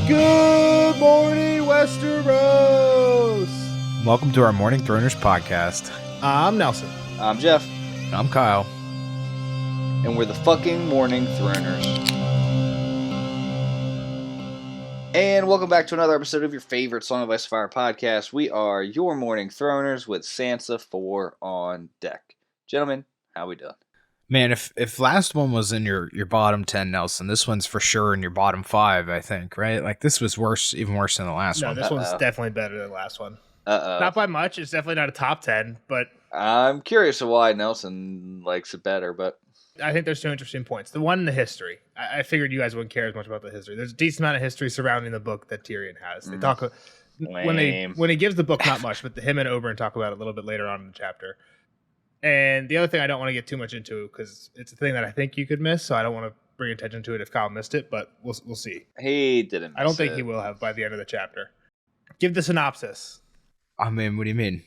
Good morning, Westeros! Welcome to our Morning Throners podcast. I'm Nelson. I'm Jeff. I'm Kyle. And we're the fucking Morning Throners. And welcome back to another episode of your favorite Song of Ice and Fire podcast. We are your Morning Throners with Sansa 4 on deck. Gentlemen, how we doing? Man, if last one was in your bottom 10, Nelson, this one's for sure in your bottom 5, I think, right? Like, this was worse, even worse than the last one. No, this one's definitely better than the last one. Uh-oh. Not by much. It's definitely not a top 10, but I'm curious of why Nelson likes it better, but I think there's two interesting points. The one, the history. I figured you guys wouldn't care as much about the history. There's a decent amount of history surrounding the book that Tyrion has. They talk when he gives the book, not much, but him and Oberyn talk about it a little bit later on in the chapter. And the other thing I don't want to get too much into because it's a thing that I think you could miss, so I don't want to bring attention to it if Kyle missed it, but we'll see. he didn't miss I don't think it. he will have by the end of the chapter. Give the synopsis. I mean, what do you mean?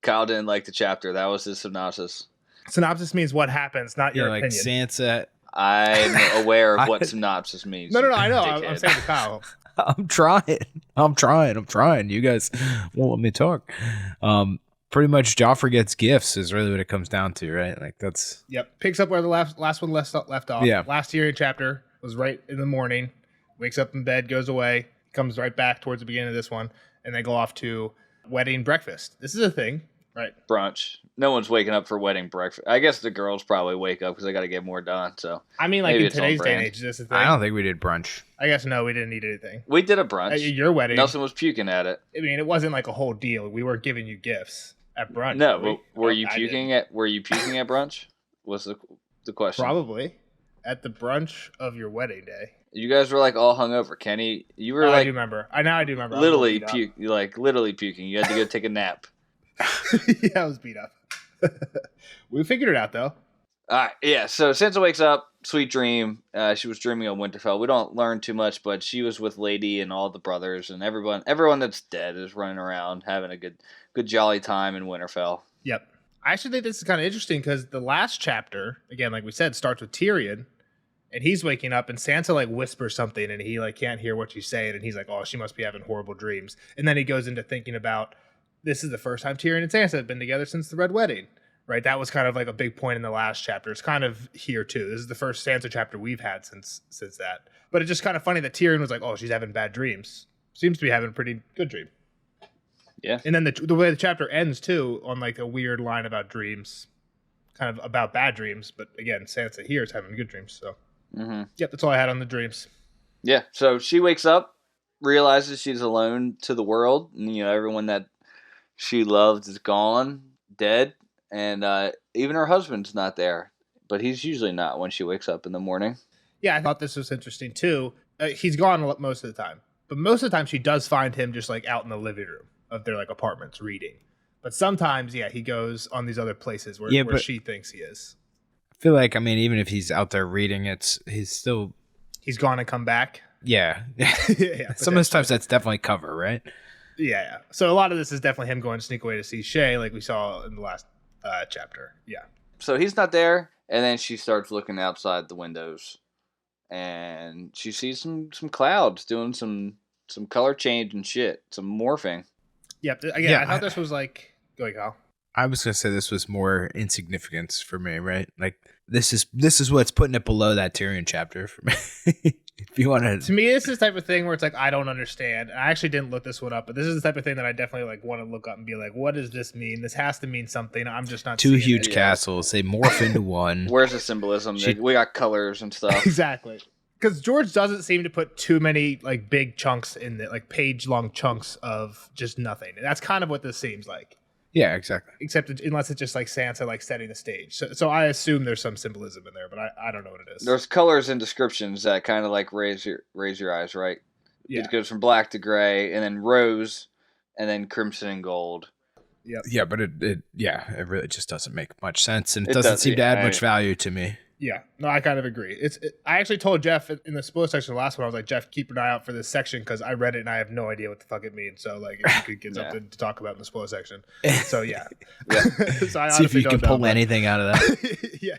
Kyle didn't like the chapter. That was his synopsis. Synopsis means what happens, not your like opinion. Sansa. I'm aware of what synopsis means. No, I know. Dickhead. I'm saying to Kyle. I'm trying. You guys won't let me talk. Pretty much Joffrey gets gifts is really what it comes down to, right? Like, that's... Yep. Picks up where the last one left off. Yeah. Last year chapter was right in the morning. Wakes up in bed, goes away, comes right back towards the beginning of this one, and they go off to wedding breakfast. This is a thing, right? Brunch. No one's waking up for wedding breakfast. I guess the girls probably wake up because they got to get more done. So I mean, like maybe in it's on today's day and brand. age, is this a thing? I don't think we did brunch. I guess no, we didn't need anything. We did a brunch. At your wedding, Nelson was puking at it. I mean, it wasn't like a whole deal. We were giving you gifts at brunch. No, were we? but were you I puking didn't. at brunch? Was the question? Probably at the brunch of your wedding day. You guys were like all hungover. Kenny, you were I like do remember. I do remember. I was literally beat up. literally puking. You had to go take a nap. Yeah, I was beat up. We figured it out though. All right, yeah. So Sansa wakes up, sweet dream. She was dreaming of Winterfell. We don't learn too much, but she was with Lady and all the brothers and everyone that's dead is running around having a good jolly time in Winterfell. Yep. I actually think this is kind of interesting because the last chapter, again, like we said, starts with Tyrion, and he's waking up, and Sansa like whispers something, and he like can't hear what she's saying, and he's like, "Oh, she must be having horrible dreams." And then he goes into thinking about this is the first time Tyrion and Sansa have been together since the Red Wedding. Right, that was kind of like a big point in the last chapter. It's kind of here too. This is the first Sansa chapter we've had since that. But it's just kind of funny that Tyrion was like, "Oh, she's having bad dreams." Seems to be having a pretty good dream. Yeah. And then the way the chapter ends too, on like a weird line about dreams, kind of about bad dreams. But again, Sansa here is having good dreams. So, Yep, that's all I had on the dreams. Yeah. So she wakes up, realizes she's alone to the world, and everyone that she loved is gone, dead. And even her husband's not there, but he's usually not when she wakes up in the morning. Yeah, I thought this was interesting too. He's gone most of the time, but most of the time she does find him just like out in the living room of their like apartments reading. But sometimes, yeah, he goes on these other places where she thinks he is. I feel like, I mean, even if he's out there reading, he's gone and come back. Yeah. Yeah. Some of the times that's definitely cover, right? Yeah. So a lot of this is definitely him going to sneak away to see Shay, like we saw in the last chapter. Yeah. So he's not there, and then she starts looking outside the windows, and she sees some clouds doing some color change and shit, some morphing. Yep. Again, I thought this was like, go ahead, Kyle. I was gonna say this was more insignificance for me, right? Like this is what's putting it below that Tyrion chapter for me. If you want to me, it's this type of thing where it's like I don't understand. I actually didn't look this one up, but this is the type of thing that I definitely like want to look up and be like, what does this mean? This has to mean something. I'm just not two seeing huge it. castles. They morph into one. Where's the symbolism? We got colors and stuff. Exactly. Because George doesn't seem to put too many like big chunks in it, like page-long chunks of just nothing. And that's kind of what this seems like. Yeah, exactly. Except unless it's just like Sansa like setting the stage. So I assume there's some symbolism in there, but I don't know what it is. There's colors and descriptions that kind of like raise your eyes, right? Yeah. It goes from black to gray, and then rose, and then crimson and gold. Yep. Yeah, but it really just doesn't make much sense, and it doesn't seem to add much value to me. Yeah, no, I kind of agree. I actually told Jeff in the spoiler section of the last one, I was like, Jeff, keep an eye out for this section because I read it and I have no idea what the fuck it means. So like, if you could get something to talk about in the spoiler section. So yeah. Yeah. So I see if you can pull know, anything out of that. Yeah.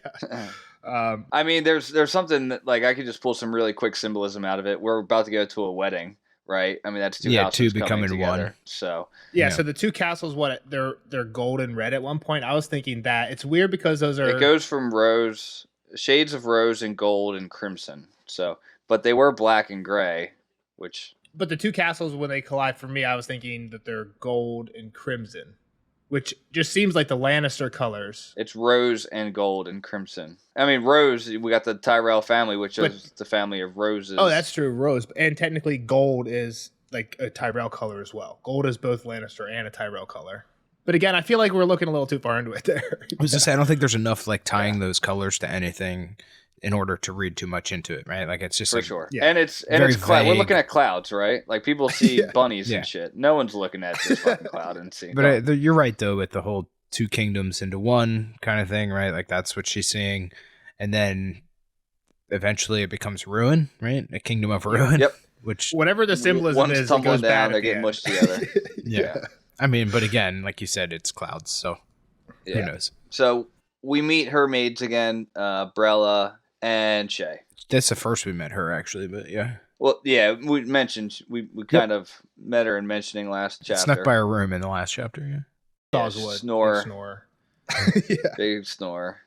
I mean, there's something that, like, I could just pull some really quick symbolism out of it. We're about to go to a wedding, right? I mean, that's two houses two coming becoming together. one. So Yeah, so the two castles, they're gold and red at one point. I was thinking that it's weird because those are it goes from rose, shades of rose and gold and crimson. So, but they were black and gray, which. But the two castles, when they collide, for me, I was thinking that they're gold and crimson, which just seems like the Lannister colors. It's rose and gold and crimson. I mean, rose, we got the Tyrell family, which is the family of roses. Oh, that's true, rose. And technically gold is like a Tyrell color as well. Gold is both Lannister and a Tyrell color. But again, I feel like we're looking a little too far into it there. I was just saying, I don't think there's enough like tying those colors to anything in order to read too much into it, right? Like it's just for like, sure. Yeah. And it's Very we're looking vague. at clouds, right? Like people see bunnies Yeah. and shit. No one's looking at this fucking cloud and seeing. But you're right though with the whole two kingdoms into one kind of thing, right? Like that's what she's seeing, and then eventually it becomes ruin, right? A kingdom of ruin. Yep. Which Whatever the symbolism one's is, it tumbling goes down, bad they at the get end. mushed together. yeah. I mean, but again, like you said, it's clouds, so who Yeah. knows? So we meet her maids again, Brella and Shay. That's the first we met her actually, but yeah, Well, yeah, we mentioned we kind of met her in mentioning last chapter. snuck by her room in the last chapter. Yeah. Yeah, Oswood, snore. big snore. Yeah. Big snore.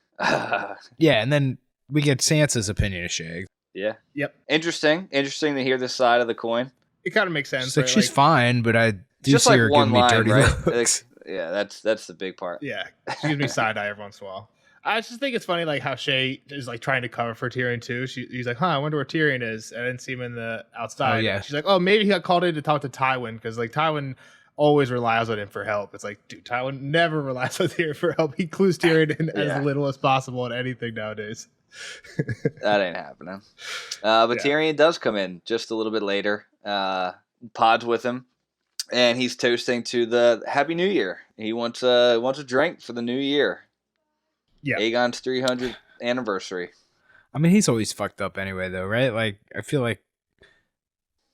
Yeah, and then we get Sansa's opinion of Shay. Yeah. Yep. Interesting to hear this side of the coin. It kind of makes sense. She's like, right? she's fine, but I do Just see like her one giving me line, dirty right? looks. Yeah, that's the big part. Yeah, she gives me side eye every once in a while. I just think it's funny, like how Shay is like trying to cover for Tyrion too. He's like, I wonder where Tyrion is. I didn't see him in the outside. Oh, yeah. She's like, oh, maybe he got called in to talk to Tywin because like Tywin always relies on him for help. It's like, dude, Tywin never relies on Tyrion for help. He clues Tyrion in Yeah. as little as possible on anything nowadays. That ain't happening. But Yeah. Tyrion does come in just a little bit later. Pod's with him, and he's toasting to the Happy New Year. He wants a drink for the new year. Yeah. Aegon's 300th anniversary. I mean, he's always fucked up anyway, though, right? Like, I feel like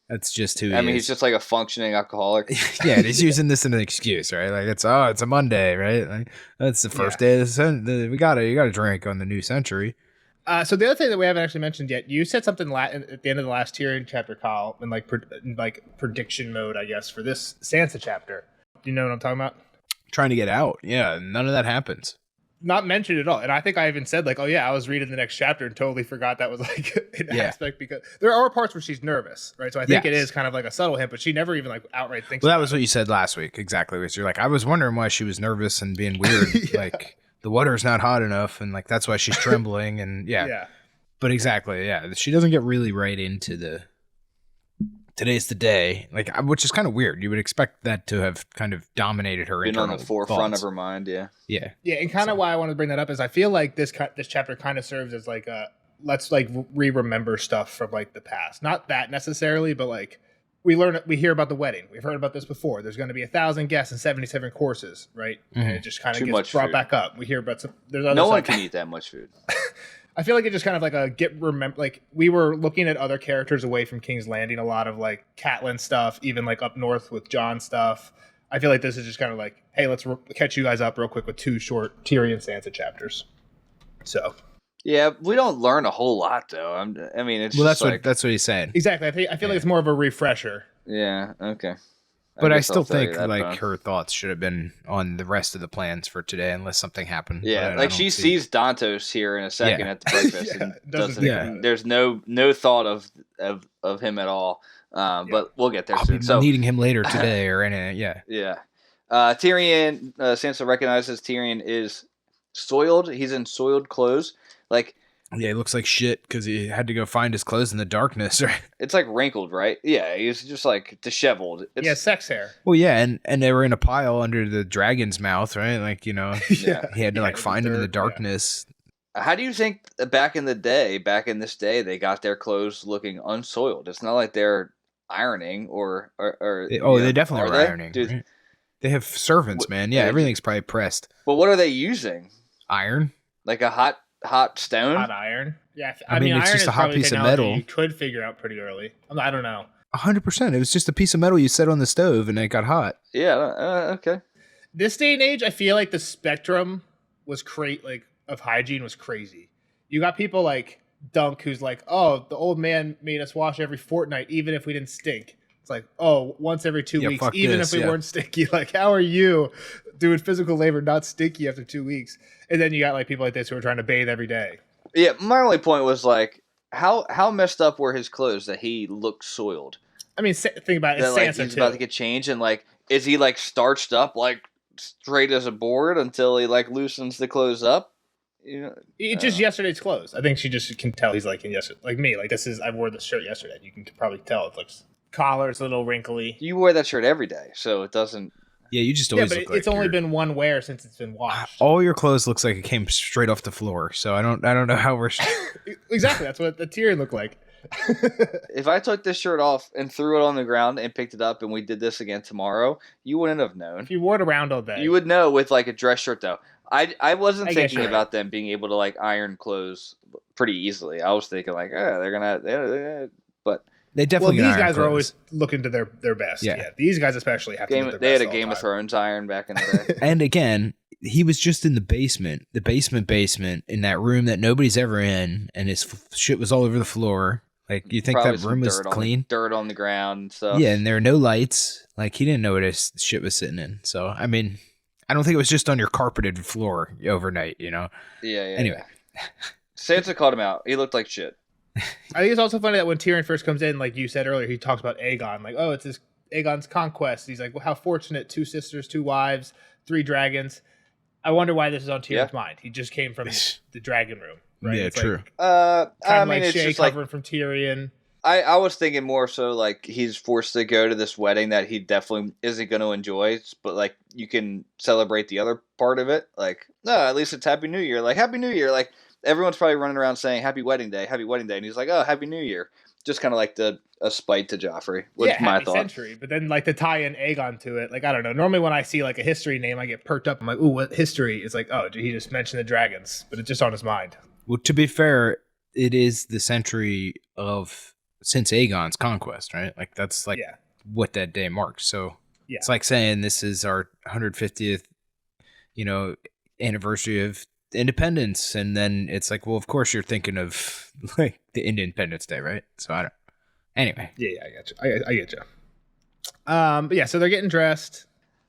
that's just who he I mean, is. he's just like a functioning alcoholic. Yeah, and he's using this as an excuse, right? Like it's a Monday, right? Like that's the first day of you got to drink on the new century. So the other thing that we haven't actually mentioned yet, you said something at the end of the last Tyrion chapter, Kyle, in like prediction mode, I guess, for this Sansa chapter. Do you know what I'm talking about? Trying to get out. Yeah, none of that happens. Not mentioned at all. And I think I even said like, oh yeah, I was reading the next chapter and totally forgot that was like an aspect, because there are parts where she's nervous, right? So I think it is kind of like a subtle hint, but she never even like outright thinks. Well, that was what you said last week, exactly. Was you're like, I was wondering why she was nervous and being weird, Yeah. like the water's not hot enough, and like that's why she's trembling, and yeah. But exactly, yeah, she doesn't get really right into the today's the day, like, which is kind of weird. You would expect that to have kind of dominated her Been on the internal forefront thoughts. of her mind, yeah. Yeah. Yeah, and kind of why I want to bring that up is I feel like this chapter kind of serves as like a let's like remember stuff from like the past. Not that necessarily, but like we hear about the wedding. We've heard about this before. There's going to be 1,000 guests and 77 courses, right? Mhm. And it just kind of Too gets much brought food. back up. We hear about there's other No one stuff. can eat that much food. I feel like it just kind of like like we were looking at other characters away from King's Landing, a lot of like Catelyn stuff, even like up north with Jon stuff. I feel like this is just kind of like, hey, let's catch you guys up real quick with 2 short Tyrion Sansa chapters. So Yeah, we don't learn a whole lot though. I mean, it's Well, just that's what he's saying. exactly, I feel like it's more of a refresher. yeah, okay. But I guess still I'll tell you think that, like Don. her thoughts should have been on the rest of the plans for today, unless something happened. Yeah, But I like don't she see- sees Dantos here in a second Yeah. at the breakfast Yeah, and doesn't doesn't. think about it. There's no thought of him at all. But we'll get there I'll be soon. So needing him later today or anything. Yeah. yeah, Tyrion. Sansa recognizes Tyrion is soiled. He's in soiled clothes. Like Yeah, he looks like shit because he had to go find his clothes in the darkness. Right? it's like wrinkled, right? Yeah, he's just like disheveled. It's, Yeah, sex hair. Well, yeah, and they were in a pile under the dragon's mouth, right? Like, you know, Yeah. he had to like Yeah, find him in the dirt, yeah. darkness. How do you think back in this day, they got their clothes looking unsoiled? It's not like they're ironing or They definitely are were they? ironing. Dude, Right? They have servants, man. Yeah, yeah, everything's probably pressed. but what are they using? Iron. Like a hot stone? Hot iron. Yeah, I mean, it's iron just is a hot probably piece of technology metal. you could figure out pretty early. I don't know. 100%. It was just a piece of metal you set on the stove and it got hot. Yeah, okay. This day and age, I feel like the spectrum was of hygiene was crazy. You got people like Dunk, who's like, oh, the old man made us wash every fortnight, even if we didn't stink. It's like, oh, once every 2 weeks, even if we weren't stinky. Like, how are you doing physical labor not stinky after 2 weeks? And then you got like people like this who are trying to bathe every day. Yeah, my only point was like, how messed up were his clothes that he looked soiled? I mean, think about it. That, It's like, Sansa he's too. about to get changed, and like, is he like starched up like straight as a board until he like loosens the clothes up? You know, It's just yesterday's clothes. I think she just can tell he's like in yesterday. Like me, like I wore this shirt yesterday. You can probably tell it looks collar. It's a little wrinkly. you wear that shirt every day, so it doesn't. Yeah, you just always but look like it's only been one wear since it's been washed. all your clothes looks like it came straight off the floor. So I don't know how we're. Exactly, that's what the Tyrion looked like. If I took this shirt off and threw it on the ground and picked it up and we did this again tomorrow, you wouldn't have known. If you wore it around all day, You would know with like a dress shirt though. I wasn't I guess thinking you're about them being able to like iron clothes pretty easily. I was thinking like, they're gonna, but They definitely. Well, get these iron guys are clothes. always looking to their best. Yeah. Yeah, these guys especially have to get their they had best a all Game the of time. Thrones iron back in the day. And again, he was just in the basement in that room that nobody's ever in, and his shit was all over the floor. Like, you think Probably that some room was dirt clean? Dirt on the ground and stuff. Yeah, and there were no lights. Like, he didn't know what his shit was sitting in. So, I mean, I don't think it was just on your carpeted floor overnight, you know? Yeah. Anyway. Sansa called him out. He looked like shit. I think it's also funny that when Tyrion first comes in, like you said earlier, he talks about Aegon. Like, oh, it's his Aegon's conquest. He's like, well, how fortunate, 2 sisters, 2 wives, 3 dragons. I wonder why this is on Tyrion's mind. He just came from the dragon room, right? Yeah, it's true. Like, I kind of mean, like it's Shay just like covering from Tyrion. I was thinking more so like he's forced to go to this wedding that he definitely isn't going to enjoy, but like you can celebrate the other part of it. Like, no, at least it's Happy New Year. Like, Happy New Year. Like, everyone's probably running around saying Happy Wedding Day, Happy Wedding Day. And he's like, oh, Happy New Year. Just kind of like a spite to Joffrey, was my Happy thought. Century. But then like to tie in Aegon to it, like, I don't know. Normally when I see like a history name, I get perked up. I'm like, ooh, what history? It's like, oh, did he just mention the dragons? But it's just on his mind. Well, to be fair, it is the century of since Aegon's conquest, right? Like, that's like what that day marks. So it's like saying this is our 150th, anniversary of independence, and then it's like, well, of course you're thinking of like the Independence Day, right? So I don't. Anyway, Yeah, I get you. I get you. But yeah, so they're getting dressed.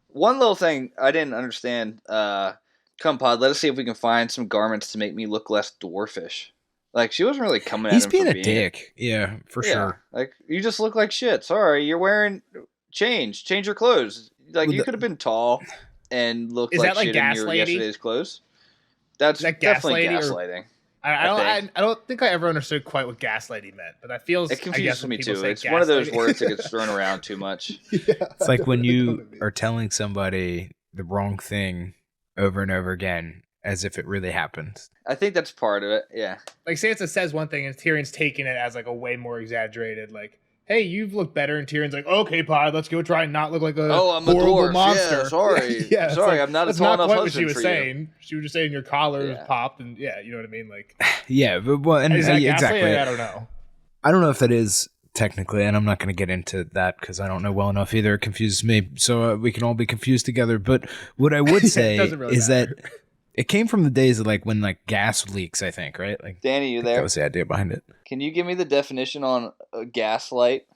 One little thing I didn't understand. Come pod, let us see if we can find some garments to make me look less dwarfish. Like, she wasn't really coming at he's him being for a dick. Yeah, for sure. Like, you just look like shit. Sorry, you're wearing change your clothes. Like, Well, you could have been tall and looked Is like that like shit in gas your lady? yesterday's clothes. That's Is that gas definitely lady or- gaslighting. I don't think I ever understood quite what gaslighting meant, but that feels. It I confuses guess, when me people too. say It's one of those gaslighting. words that gets thrown around too much. It's like when you are telling somebody the wrong thing over and over again as if it really happened. I think that's part of it. Yeah. Like Sansa says one thing and Tyrion's taking it as like a way more exaggerated, like, hey, you've looked better, and Tyrion's like, okay, pod, let's go try and not look like a I'm a horrible dwarf. monster. Yeah, sorry. It's Sorry, like, I'm not a that's tall enough quite what husband she was for you. saying. She was just saying your collar Yeah. popped, and yeah, you know what I mean. Like, Yeah, but well, and is that gaslighting? exactly. I don't know. I don't know if that is technically, and I'm not going to get into that because I don't know well enough either. It confuses me, so we can all be confused together. But what I would say doesn't really is matter. that it came from the days of like when like gas leaks, I think, right? Like, Danny, you that there? was the idea behind it. Can you give me the definition on a gaslight?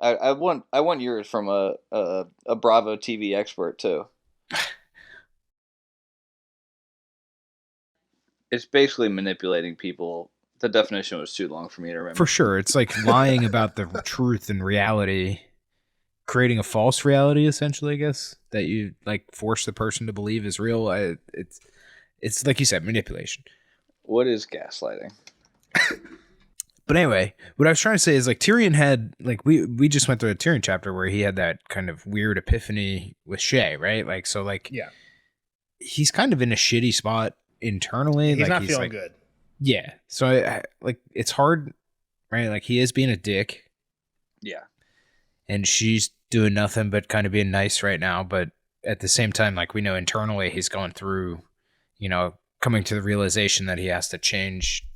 I want yours from a Bravo TV expert too. It's basically manipulating people. The definition was too long for me to remember. For sure, it's like lying about the truth and reality, creating a false reality, essentially. I guess that you like force the person to believe is real. It's like you said, manipulation. What is gaslighting? But anyway, what I was trying to say is like Tyrion had like we just went through a Tyrion chapter where he had that kind of weird epiphany with Shay, right? Like, so like he's kind of in a shitty spot internally. He's like, not feeling like, good. Yeah. So I like it's hard, right? Like he is being a dick. Yeah. And she's doing nothing but kind of being nice right now, but at the same time, like we know internally he's going through, coming to the realization that he has to change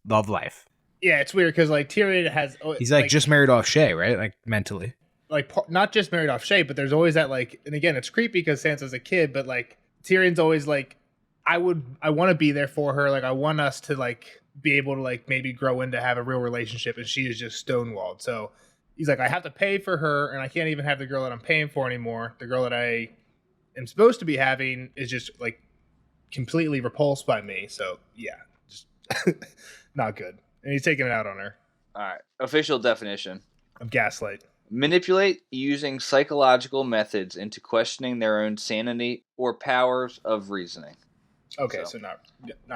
love life. Yeah, it's weird because like Tyrion has. He's like just married off Shay, right? Like mentally. Like not just married off Shay, but there's always that like, and again, it's creepy because Sansa's a kid, but like Tyrion's always like I want to be there for her. Like I want us to like be able to like maybe grow into have a real relationship, and she is just stonewalled. So he's like, I have to pay for her, and I can't even have the girl that I'm paying for anymore. The girl that I am supposed to be having is just like completely repulsed by me. So yeah, just not good. And he's taking it out on her. All right. Official definition of gaslight. Manipulate using psychological methods into questioning their own sanity or powers of reasoning. Okay, so not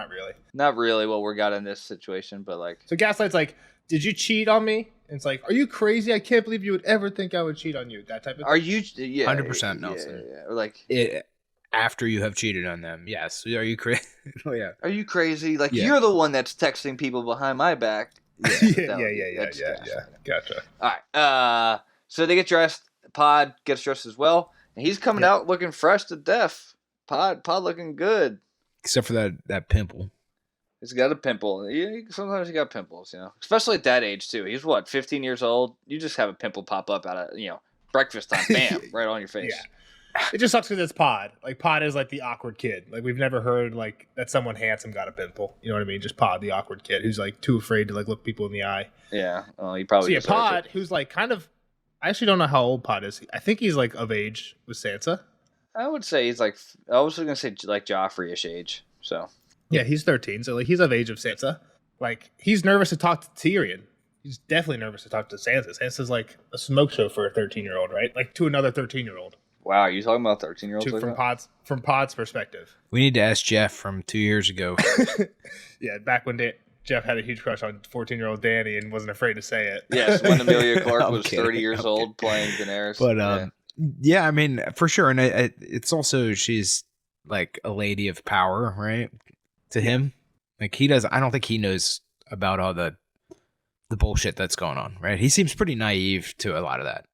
really. Not really what we got in this situation, but like... So gaslight's like, did you cheat on me? And it's like, are you crazy? I can't believe you would ever think I would cheat on you. That type of thing. Are you... Yeah. 100% Nelson. Yeah. Or like... After you have cheated on them. Yes. Are you crazy? Oh, yeah. Are you crazy? Like, you're the one that's texting people behind my back. Yeah. Gotcha. All right. So they get dressed. Pod gets dressed as well. And he's coming out looking fresh to death. Pod looking good. Except for that pimple. He's got a pimple. Sometimes you got pimples, you know. Especially at that age, too. He's, 15 years old? You just have a pimple pop up out of, breakfast time. Bam. Right on your face. Yeah. It just sucks because it's Pod. Like, Pod is, like, the awkward kid. Like, we've never heard, like, that someone handsome got a pimple. You know what I mean? Just Pod, the awkward kid, who's, like, too afraid to, like, look people in the eye. Yeah. Well, he probably Pod, who's, like, kind of... I actually don't know how old Pod is. I think he's, like, of age with Sansa. I would say he's, like... I was going to say, like, Joffrey-ish age, so... Yeah, he's 13, so, like, he's of age of Sansa. Like, he's nervous to talk to Tyrion. He's definitely nervous to talk to Sansa. Sansa's, like, a smoke show for a 13-year-old, right? Like, to another 13-year-old. Wow, are you talking about 13-year-olds? From Pod's perspective. We need to ask Jeff from 2 years ago. Yeah, back when Jeff had a huge crush on 14-year-old Dany and wasn't afraid to say it. Yes, when Emilia Clarke was 30 years old playing Daenerys. But yeah, I mean, for sure, and it's also she's like a lady of power, right? To him, like I don't think he knows about all the bullshit that's going on, right? He seems pretty naive to a lot of that.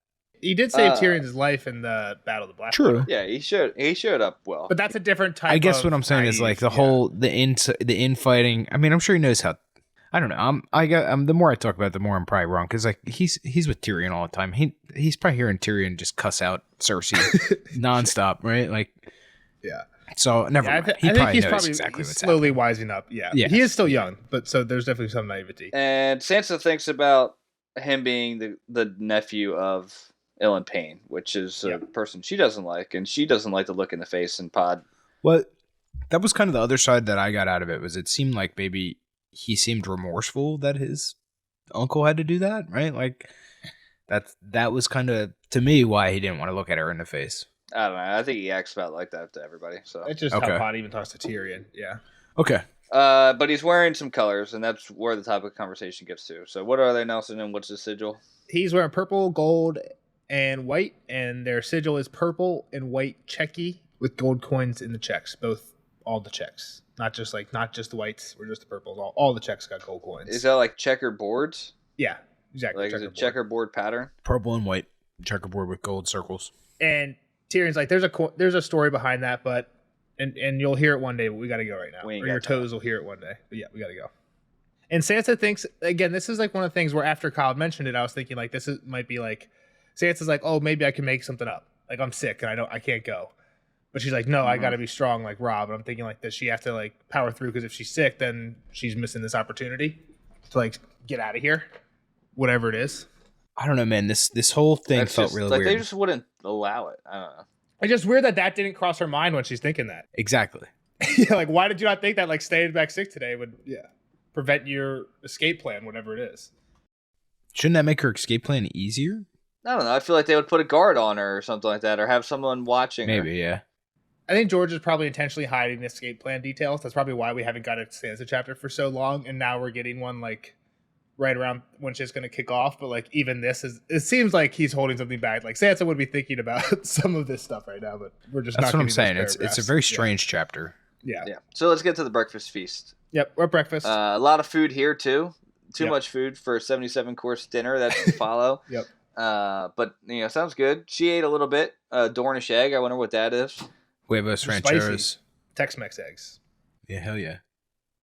He did save Tyrion's life in the Battle of the Black. True. Yeah, he showed up well. But that's a different type. I guess what I'm saying is like the infighting. I mean, I'm sure he knows how. I don't know. The more I talk about it, the more I'm probably wrong because like he's with Tyrion all the time. He's probably hearing Tyrion just cuss out Cersei nonstop, right? Like, yeah. So never mind. He probably knows probably exactly what's slowly happening. wising up. Yeah, he is still young, but so there's definitely some naivety. And Sansa thinks about him being the nephew of Ellen Payne, which is a person she doesn't like, and she doesn't like to look in the face in Pod. Well, that was kind of the other side that I got out of it. Was it seemed like maybe he seemed remorseful that his uncle had to do that, right? Like that was kind of to me why he didn't want to look at her in the face. I don't know. I think he acts about like that to everybody. So it's just how Pod even talks to Tyrion. Yeah. Okay. But he's wearing some colors, and that's where the topic of conversation gets to. So what are they, Nelson, and what's his sigil? He's wearing purple, gold, and white, and their sigil is purple and white checky with gold coins in the checks. All the checks, not just the whites or just the purples. All the checks got gold coins. Is that like checkerboards? Yeah, exactly. Like is it checkerboard pattern? Purple and white checkerboard with gold circles. And Tyrion's like, there's a story behind that, but and you'll hear it one day. But we got to go right now. Or your toes will hear it one day. But yeah, we got to go. And Sansa thinks again. This is like one of the things where after Kyle mentioned it, I was thinking like might be like. Sansa's like, oh, maybe I can make something up. Like I'm sick and I can't go. But she's like, no, I got to be strong like Rob. And I'm thinking like, does she have to like power through? Because if she's sick, then she's missing this opportunity to like get out of here, whatever it is. I don't know, man. This whole thing felt really weird. They just wouldn't allow it. I don't know. It's just weird that didn't cross her mind when she's thinking that. Exactly. Yeah, like why did you not think that like staying back sick today would prevent your escape plan, whatever it is? Shouldn't that make her escape plan easier? I don't know. I feel like they would put a guard on her or something like that, or have someone watching her. Maybe, yeah. I think George is probably intentionally hiding the escape plan details. That's probably why we haven't got a Sansa chapter for so long, and now we're getting one like right around when she's going to kick off. But like even it seems like he's holding something back. Like Sansa would be thinking about some of this stuff right now, but we're just. That's what I'm saying. It's a very strange chapter. Yeah. So let's get to the breakfast feast. Yep, we're at breakfast. A lot of food here too. Too much food for a 77-course dinner. That's to follow. Yep. But sounds good. She ate a little bit. Dornish egg. I wonder what that is. Huevos rancheros. Tex-Mex eggs. Yeah, hell yeah.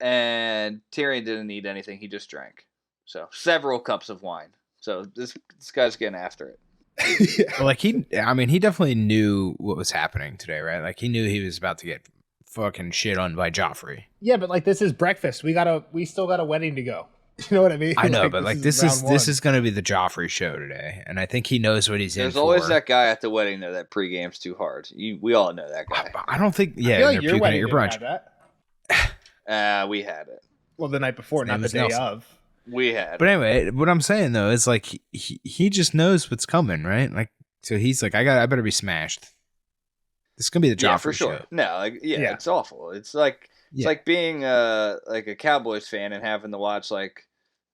And Tyrion didn't eat anything. He just drank. So several cups of wine. So this guy's getting after it. Well, like he definitely knew what was happening today, right? Like he knew he was about to get fucking shit on by Joffrey. Yeah, but like this is breakfast. We still got a wedding to go. You know what I mean? I know, but like this is is going to be the Joffrey show today, and I think he knows what he's in for. There's always that guy at the wedding though that pre-game's too hard. We all know that guy. I don't think. Yeah, I feel like they're your puking at wedding your didn't brunch. have that. We had it. Well, the night before, not the day Nelson. of. We had. But anyway, what I'm saying though is like he just knows what's coming, right? Like, so he's like, I better be smashed. This is gonna be the Joffrey for sure. show. No, like it's awful. It's like being like a Cowboys fan and having to watch like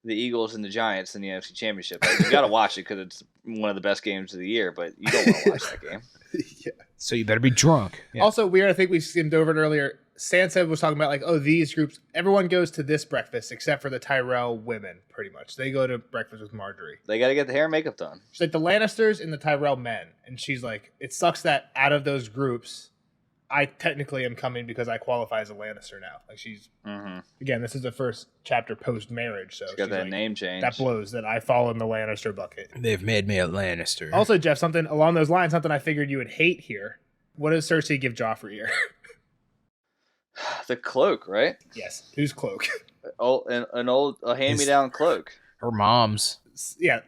the Eagles and the Giants in the NFC Championship. Like, you got to watch it because it's one of the best games of the year, but you don't want to watch that game. Yeah. So you better be drunk. Yeah. Also, weird, I think we skimmed over it earlier. Sansa was talking about like, oh, these groups, everyone goes to this breakfast except for the Tyrell women, pretty much. They go to breakfast with Marjorie. They got to get the hair and makeup done. She's like, the Lannisters and the Tyrell men. And she's like, it sucks that out of those groups, I technically am coming because I qualify as a Lannister now. Like she's, again, this is the first chapter post-marriage. So she's got that like, name change. That blows that I fall in the Lannister bucket. They've made me a Lannister. Also, Jeff, something along those lines, something I figured you would hate here. What does Cersei give Joffrey here? The cloak, right? Yes. Whose cloak? An old hand-me-down cloak. Her mom's. Yeah.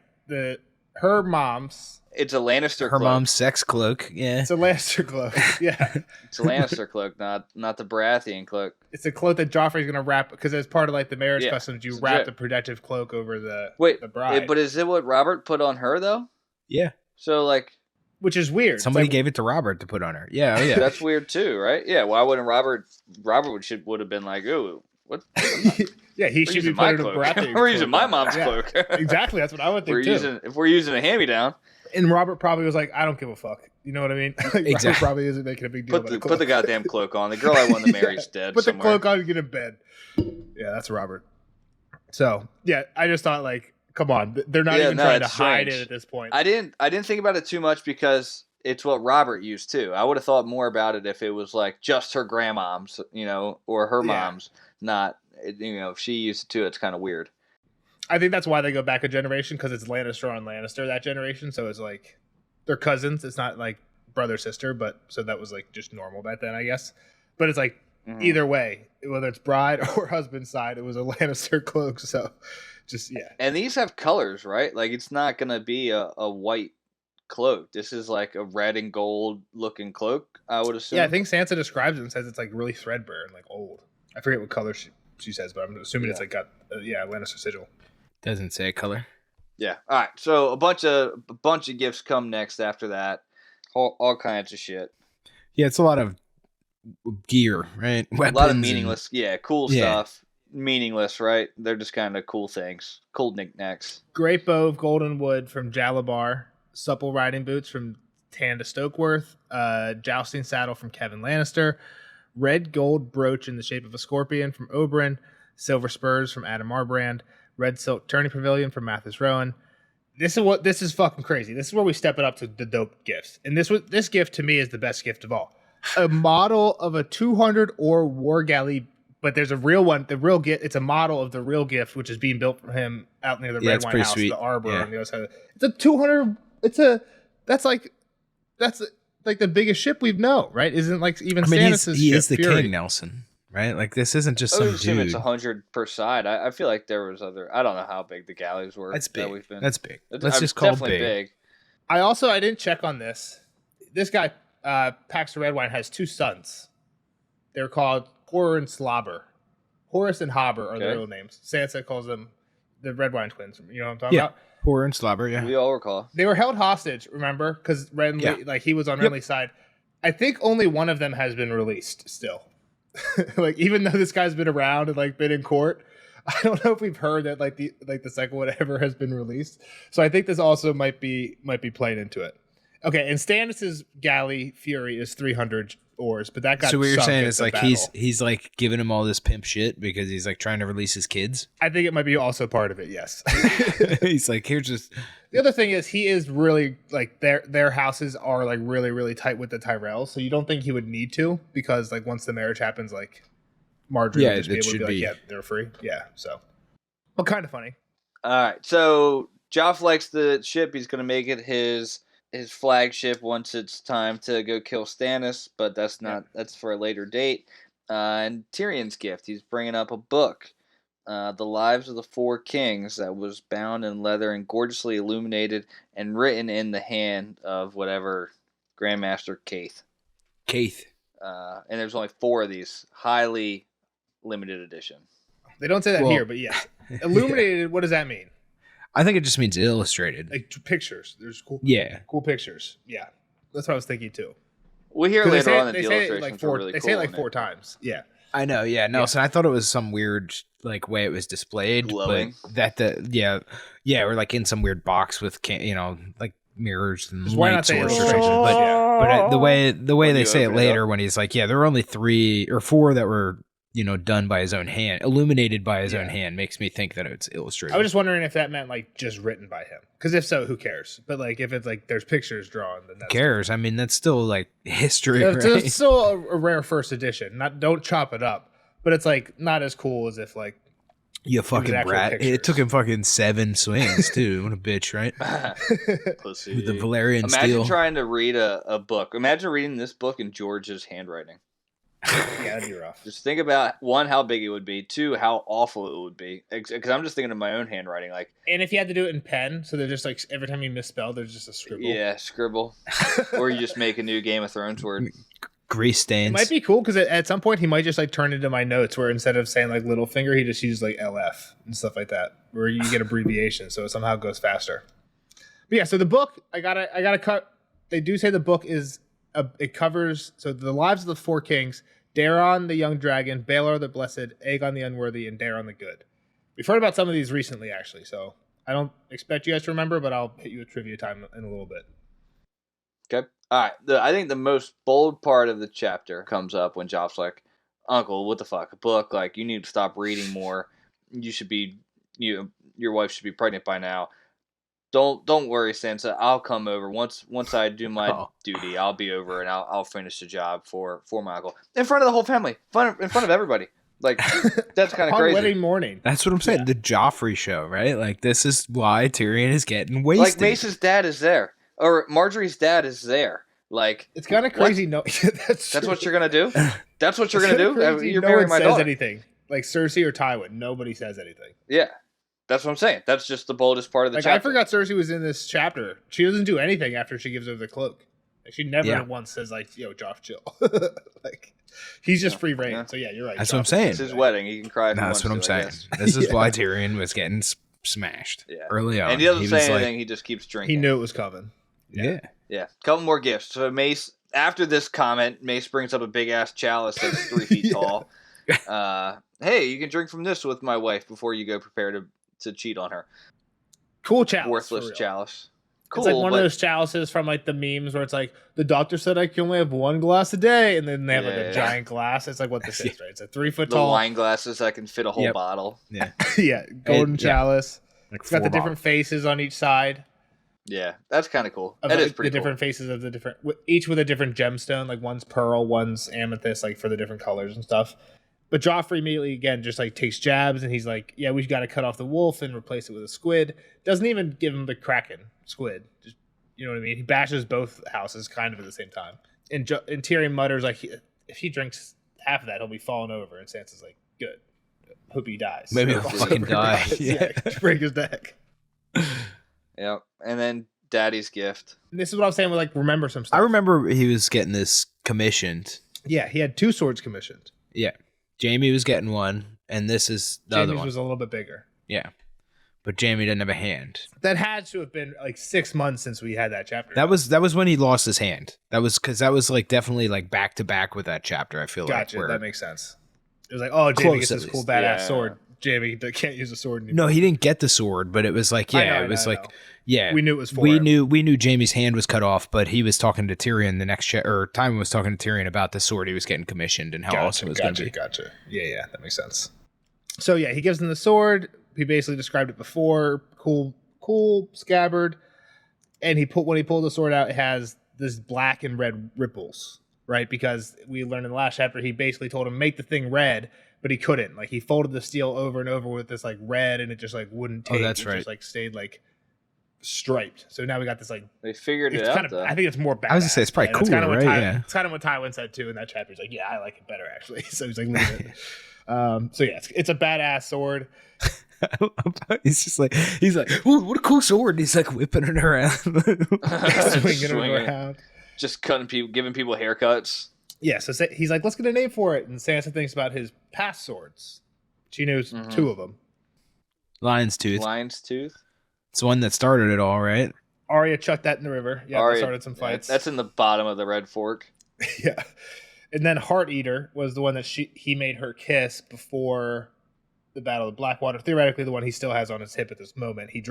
Her mom's. It's a Lannister her cloak. Her mom's sex cloak. Yeah. It's a Lannister cloak. Yeah. It's a Lannister cloak, not the Baratheon cloak. It's a cloak that Joffrey's going to wrap, because as part of like the marriage customs, you wrap the protective cloak over the bride. But is it what Robert put on her, though? Yeah. So, like... Which is weird. Somebody gave it to Robert to put on her. Yeah, yeah. That's weird, too, right? Yeah, why wouldn't Robert would have been like, ooh, what? Yeah, he should be putting a Baratheon We're using my mom's cloak. Exactly, that's what I would think, too. If we're using a hand-me-down... And Robert probably was like, I don't give a fuck. You know what I mean? Like, exactly. Robert probably isn't making a big deal Put the goddamn cloak on. The girl I want to marry is dead. Put the cloak on and get in bed. Yeah, that's Robert. So, yeah, I just thought, like, come on. They're not even trying to hide it at this point. I didn't think about it too much because it's what Robert used, too. I would have thought more about it if it was, like, just her grandmom's, or her mom's. Not, if she used it, too, it's kind of weird. I think that's why they go back a generation, because it's Lannister on Lannister that generation. So it's like they're cousins. It's not like brother sister, but so that was like just normal back then, I guess. But it's like either way, whether it's bride or husband's side, it was a Lannister cloak. So just And these have colors, right? Like it's not gonna be a white cloak. This is like a red and gold looking cloak, I would assume. Yeah, I think Sansa describes it and says it's like really threadbare and like old. I forget what color she says, but I'm assuming it's like got Lannister sigil. Doesn't say color. Yeah. All right. So a bunch of gifts come next after that. All kinds of shit. Yeah, it's a lot of gear, right? Weapons, a lot of meaningless. Cool stuff. Meaningless, right? They're just kind of cool things. Cool knickknacks. Great bow of golden wood from Jalabar. Supple riding boots from Tanda Stokeworth. Jousting saddle from Kevin Lannister. Red gold brooch in the shape of a scorpion from Oberyn. Silver spurs from Adam Marbrand. Red silk tourney pavilion from Mathis Rowan. This is fucking crazy. This is where we step it up to the dope gifts. And this gift to me is the best gift of all. A model of a 200 oar war galley, but there's a real one. The real gift. It's a model of the real gift, which is being built for him out near the Red Wine House, sweet. The Arbor on the other side. It's a 200. That's like the biggest ship we know, right? Isn't like even Stannis' he ship, is the Fury. King Nelson. Right, like this isn't just some dude. It's 100 per side. I feel like there was other. I don't know how big the galleys were. That's big. That That's big. Let's just call it big. I didn't check on this. This guy, Paxton Redwine, has two sons. They're called Horror and Slobber. Horace and Hobber are their real names. Sansa calls them the Redwine twins. You know what I'm talking about? Horror and Slobber. Yeah, we all recall. They were held hostage. Remember, because Renly, like he was on Renly's side. I think only one of them has been released still. Like even though this guy's been around and like been in court, I don't know if we've heard that like the second one ever has been released. So I think this also might be playing into it. Okay, and Stannis' galley Fury is 300 oars, but that got so what you're saying is like battle. he's like giving him all this pimp shit because he's like trying to release his kids. I think it might be also part of it. Yes, he's like here's just. The other thing is he is really like their houses are like really really tight with the Tyrells, so you don't think he would need to because like once the marriage happens, like Marjorie would just be able to be like, yeah, they're free. Yeah, so but kind of funny. All right, so Joff likes the ship. He's going to make it his his flagship once it's time to go kill Stannis, but that's for a later date. And Tyrion's gift, he's bringing up a book, The Lives of the Four Kings, that was bound in leather and gorgeously illuminated and written in the hand of whatever Grandmaster Kaith. And there's only 4 of these, highly limited edition. They don't say that here, but yeah. Illuminated, what does that mean? I think it just means illustrated. Like pictures. There's cool pictures. Yeah. That's what I was thinking too. We'll hear later on that the illustrations are really cool. They say it like 4 times. Yeah. I know, yeah. Nelson, I thought it was some weird like way it was displayed. Glowing. But or like in some weird box with like mirrors and why not say illustration. But the way they say it later when he's like, there were only 3 or 4 that were done by his own hand, illuminated by his own hand, makes me think that it's illustrated. I was just wondering if that meant like just written by him. Because if so, who cares? But like if it's like there's pictures drawn, then that's cares. I mean, that's still like history. Right? It's still a rare first edition. Don't chop it up. But it's like not as cool as if like you fucking brat. Pictures. It took him fucking 7 swings too. What a bitch, right? Pussy. With the Valerian Imagine steel. trying to read a book. Imagine reading this book in George's handwriting. Yeah, that'd be rough. Just think about 1, how big it would be. 2, how awful it would be. Because I'm just thinking of my own handwriting. Like, and if you had to do it in pen, so they're just like every time you misspell, there's just a scribble. Yeah, scribble. Or you just make a new Game of Thrones word. Grease stains. It might be cool because at some point he might just like turn into my notes where instead of saying like little finger, he just uses like LF and stuff like that, where you get abbreviations, so it somehow goes faster. But yeah, so the book I gotta cut. They do say the book it covers the lives of the 4 kings. Daeron the young dragon, Baelor the blessed, Aegon the unworthy, and Daeron the good. We've heard about some of these recently, actually, so I don't expect you guys to remember, but I'll hit you with trivia time in a little bit. Okay. All right. I think the most bold part of the chapter comes up when Joff's like, "Uncle, what the fuck? A book? Like, you need to stop reading more. You should be, your wife should be pregnant by now. Don't worry, Sansa. I'll come over once I do my duty. I'll be over and I'll finish the job for my uncle in front of the whole family, in front of everybody. Like that's kind of crazy. Wedding morning. That's what I'm saying. Yeah. The Joffrey show, right? Like this is why Tyrion is getting wasted. Like Mace's dad is there, or Marjorie's dad is there. Like it's kind of crazy. What? No, that's what you're gonna do. That's what you're gonna do. Crazy. You're no marrying one my says daughter. Anything like Cersei or Tywin. Nobody says anything. Yeah. That's what I'm saying. That's just the boldest part of the chapter. I forgot Cersei was in this chapter. She doesn't do anything after she gives over the cloak. Like, she never once says like, "Yo, Joff, chill." Like he's just free reign. Yeah. So yeah, you're right. That's what I'm saying. It's his wedding. He can cry. That's what I'm saying. This is why Tyrion was getting smashed early on. And he doesn't say anything. He just keeps drinking. He knew it was coming. Yeah. Yeah. Couple more gifts. So Mace, after this comment, Mace brings up a big ass chalice that's 3 feet tall. Hey, you can drink from this with my wife before you go prepare to cheat on her. Cool chalice. Worthless chalice. Cool, it's like one of those chalices from like the memes where it's like the doctor said I can only have 1 glass a day, and then they have like a giant glass. It's like what this is, right? It's a 3 foot tall wine glasses that can fit a whole bottle. Yeah, golden chalice. Like it's got the different faces on each side. Yeah, that's kind of cool. That is pretty cool. The different faces of the different, each with a different gemstone. Like one's pearl, one's amethyst, like for the different colors and stuff. But Joffrey immediately, again, just like takes jabs, and he's like, "Yeah, we've got to cut off the wolf and replace it with a squid." Doesn't even give him the kraken squid. Just, you know what I mean? He bashes both houses kind of at the same time. And Tyrion mutters like, "If he drinks half of that, he'll be falling over." And Sansa's like, "Good. Hope he dies. Maybe he'll fucking die. Yeah, break his neck." Yeah, and then Daddy's gift. And this is what I was saying. With like, remember some stuff. I remember he was getting this commissioned. Yeah, he had 2 swords commissioned. Yeah. Jaime was getting one, and this is the other one. Was a little bit bigger. Yeah. But Jaime didn't have a hand. That had to have been like 6 months since we had that chapter. That was when he lost his hand. That was because that was like definitely like back to back with that chapter. I feel gotcha, like that makes sense. It was like, oh, Jaime gets this cool badass sword. Jaime can't use a sword anymore. No, he didn't get the sword, but it was like we knew it was for we him. knew Jaime's hand was cut off, but he was talking to Tyrion the next or Tywin was talking to Tyrion about the sword he was getting commissioned and how awesome it was going to be. Gotcha. Yeah, that makes sense. So yeah, he gives him the sword. He basically described it before. Cool scabbard. And when he pulled the sword out, it has this black and red ripples, right? Because we learned in the last chapter, he basically told him make the thing red, but he couldn't. Like he folded the steel over and over with this like red, and it just like wouldn't take. Oh, that's it right. Just like stayed like striped. So now we got this like they figured it it's out. Kind of, I think it's more badass. I was gonna say it's probably cooler, kind of right? Yeah, it's kind of what Tywin said too in that chapter. He's like, yeah, I like it better actually. So he's like, leave it. So yeah, it's a badass sword. he's like, ooh, what a cool sword. He's like whipping it around, swinging it around, just cutting people, giving people haircuts. Yeah, so he's like, let's get a name for it. And Sansa thinks about his past swords. She knows two of them. Lion's Tooth. It's the one that started it all, right? Arya chucked that in the river. Yeah, Arya started some fights. That's in the bottom of the Red Fork. Yeah. And then Heart Eater was the one that he made her kiss before the Battle of Blackwater. Theoretically, the one he still has on his hip at this moment. He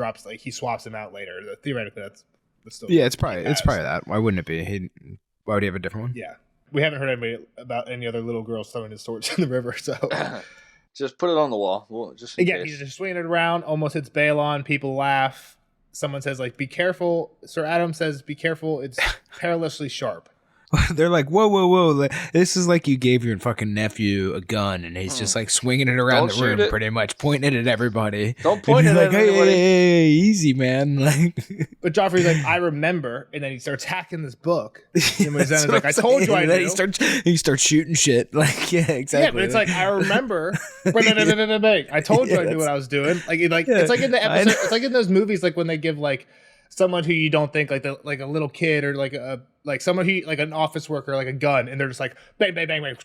swaps him out later. Theoretically, that's still. Yeah, it's probably that. Why wouldn't it be? Why would he have a different one? Yeah. We haven't heard anybody about any other little girls throwing his swords in the river, so just put it on the wall. Just in case. He's just swinging it around, almost hits Balon. People laugh. Someone says, like, be careful. Sir Adam says, be careful. It's perilously sharp. They're like, whoa. This is like you gave your fucking nephew a gun and he's just like swinging it around the room pretty much, pointing it at everybody. Don't point it at anybody. Hey, easy, man. Like, but Joffrey's like, I remember. And then he starts hacking this book. And when he's like, I told you I knew. And then he starts shooting shit. Like, yeah, exactly. Yeah, but it's like, I remember. I told you I knew what I was doing. It's like in the episode. It's like in those movies, like when they give like someone who you don't think like a little kid or like someone who like an office worker like a gun, and they're just like bang bang bang bang.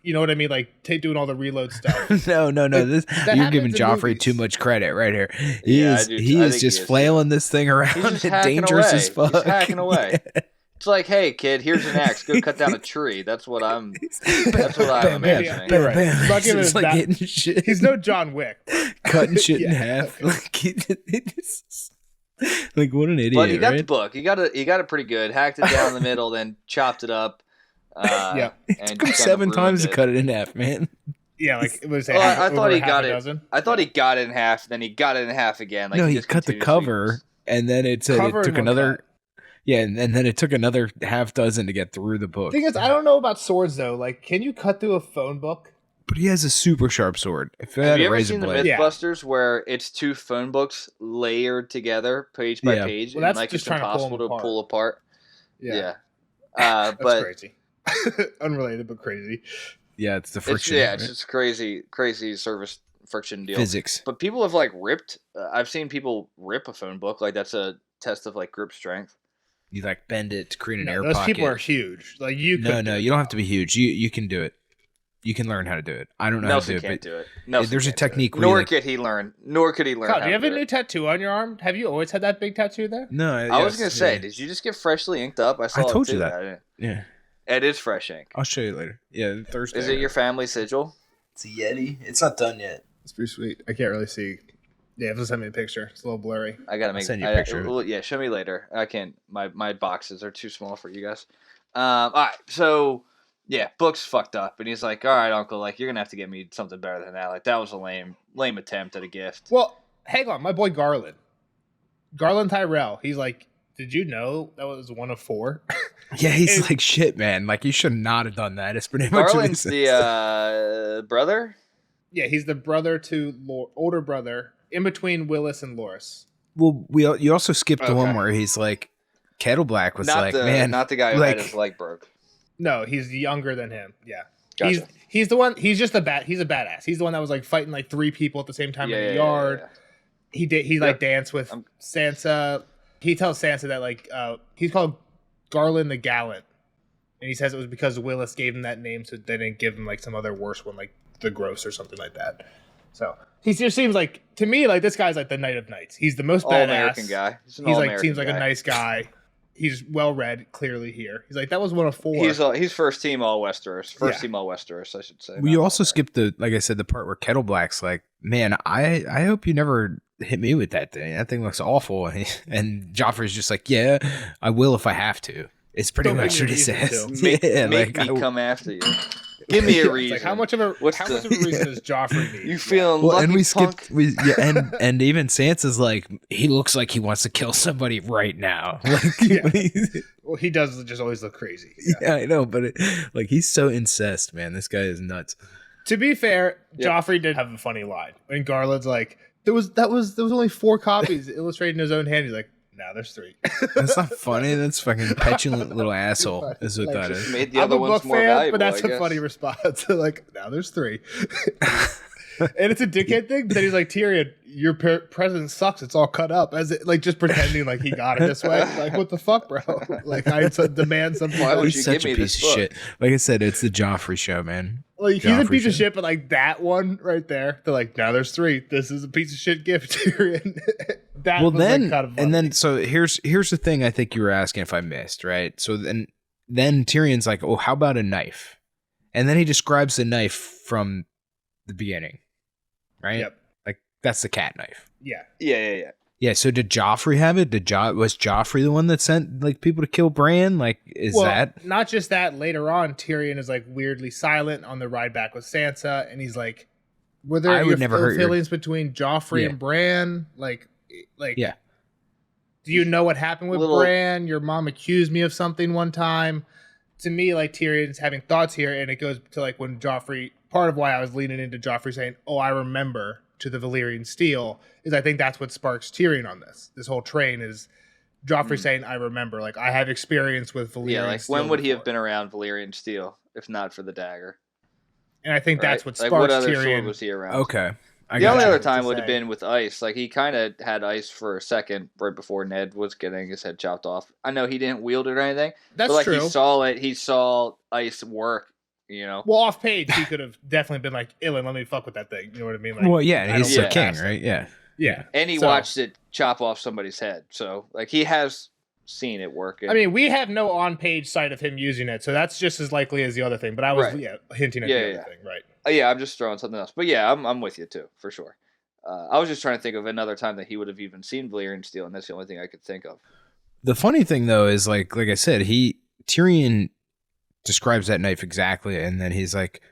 You know what I mean? Like doing all the reload stuff. No. You're giving Joffrey too much credit right here. He is just flailing this thing around. Dangerous as fuck. He's hacking away. It's like, hey kid, here's an axe. Go cut down a tree. That's what I'm imagining. You're right. He's no John Wick. Cutting shit in half. Like what an idiot! But he got the book. He got it pretty good. Hacked it down the middle, then chopped it up. It took him 7 times to cut it in half, man. Yeah, like it was. I thought he got it. I thought he got it in half. Then he got it in half again. Like no, he cut the cover, and then it took another. Yeah, and then it took another half dozen to get through the book. The thing is, I don't know about swords though. Like, can you cut through a phone book? But he has a super sharp sword. Have you ever seen the Mythbusters where it's 2 phone books layered together, page by page, well, that's and like just it's impossible to pull apart? Yeah. That's but crazy. Unrelated, but crazy. Yeah, it's the friction. It's just crazy surface friction deal. Physics. But people have like ripped. I've seen people rip a phone book. Like that's a test of like grip strength. You like bend it to create an air those pocket. Those people are huge. Like you. No, you don't have to be huge. You can do it. You can learn how to do it. I don't know Nelson how to can't do it. Nelson there's a technique. Nor could he learn. Kyle, do you have a new tattoo on your arm? Have you always had that big tattoo there? No. I was gonna say, did you just get freshly inked up? I told you that. Yeah. It is fresh ink. I'll show you later. Yeah, Thursday. Is it your family sigil? It's a Yeti. It's not done yet. It's pretty sweet. I can't really see. Yeah, just send me a picture. It's a little blurry. I gotta send you a picture. Yeah, show me later. I can't. My boxes are too small for you guys. All right, so. Yeah, book's fucked up, and he's like, "All right, Uncle, like you're gonna have to get me something better than that. Like that was a lame attempt at a gift." Well, hang on, my boy Garland Tyrell. He's like, "Did you know that was one of 4?" Yeah, he's like, "Shit, man! Like you should not have done that." It's pretty much Garland's the brother. Yeah, he's the brother to older brother in between Willis and Loras. Well, you also skipped the one where he's like, Kettle Black was not the guy who had his leg broke. No, he's younger than him. Yeah. Gotcha. He's the one. He's just he's a badass. He's the one that was like fighting like 3 people at the same time in the yard. Yeah. He like danced with Sansa. He tells Sansa that like he's called Garland the Gallant, and he says it was because Willis gave him that name, so they didn't give him like some other worse one like the Gross or something like that. So he just seems like to me like this guy's like the Knight of Knights. He's the most badass American guy. He's like seems like a nice guy. He's well read, clearly here. He's like, that was one of 4. He's first team all Westeros. Team all Westeros, I should say. We also skipped like I said, the part where Kettle Black's like, man, I hope you never hit me with that thing. That thing looks awful. And Joffrey's just like, yeah, I will if I have to. It's pretty much what he says. Make me come after you. Give me a reason. Like how much of a reason does Joffrey need? You feeling lucky, and we punk? And even Sansa's like, he looks like he wants to kill somebody right now. Like, well, he does just always look crazy. Yeah, I know, but like he's so incensed, man. This guy is nuts. To be fair, Joffrey did have a funny line. And Garland's like, There was only 4 copies illustrated in his own hand. He's like, now there's 3. That's not funny. That's fucking petulant little asshole. Is what that is. Made the other ones more valuable, but that's a funny response. Like, now there's 3. And it's a dickhead thing, but then he's like, Tyrion, your present sucks. It's all cut up. As it, like, just pretending like he got it this way. Like, what the fuck, bro? Like, I demand something. Why would He's you such give a me piece this of book? shit. Like I said, it's the Joffrey show, man. Like, he's a Joffrey piece of shit, but like that one right there, they're like, now there's 3. This is a piece of shit gift, Tyrion. That was then, like kind of funny. and then, so here's the thing I think you were asking if I missed, right? So then Tyrion's like, oh, how about a knife? And then he describes the knife from the beginning, right? Yep. Like, that's the cat knife. Yeah. Yeah, so did Joffrey have it? Was Joffrey the one that sent like people to kill Bran? Like, that not just that? Later on, Tyrion is like weirdly silent on the ride back with Sansa, and he's like, "Were there I would never hurt feelings between Joffrey and Bran? Like, yeah. Do you know what happened with Bran? Your mom accused me of something one time." To me, like, Tyrion's having thoughts here, and it goes to like when Joffrey. Part of why I was leaning into Joffrey saying, "Oh, I remember," to the Valyrian steel, is I think that's what sparks Tyrion on this. This whole train is Joffrey saying, "I remember." Like, I have experience with Valyrian. Yeah, like steel when would he have before. been around Valyrian steel if not for the dagger? And I think that's what sparks like, what other Tyrion. sword was he around? Okay. The only other time would have been with ice. Like, he kind of had ice for a second right before Ned was getting his head chopped off. I know he didn't wield it or anything. That's but, like, true. He saw it. He saw ice work, you know? Well, off page, he could have definitely been like, "Ilan, let me fuck with that thing." You know what I mean? Like, Well, yeah, I he's don't the get king, past it. right? Yeah. Yeah. And he watched it chop off somebody's head. So, like, he has seen it work. I mean, we have no on-page sight of him using it, so that's just as likely as the other thing. But I was hinting at the other thing, right? Yeah, I'm just throwing something else. But yeah, I'm with you too, for sure. I was just trying to think of another time that he would have even seen Valyrian steel, and that's the only thing I could think of. The funny thing though is like I said, Tyrion describes that knife exactly, and then he's like,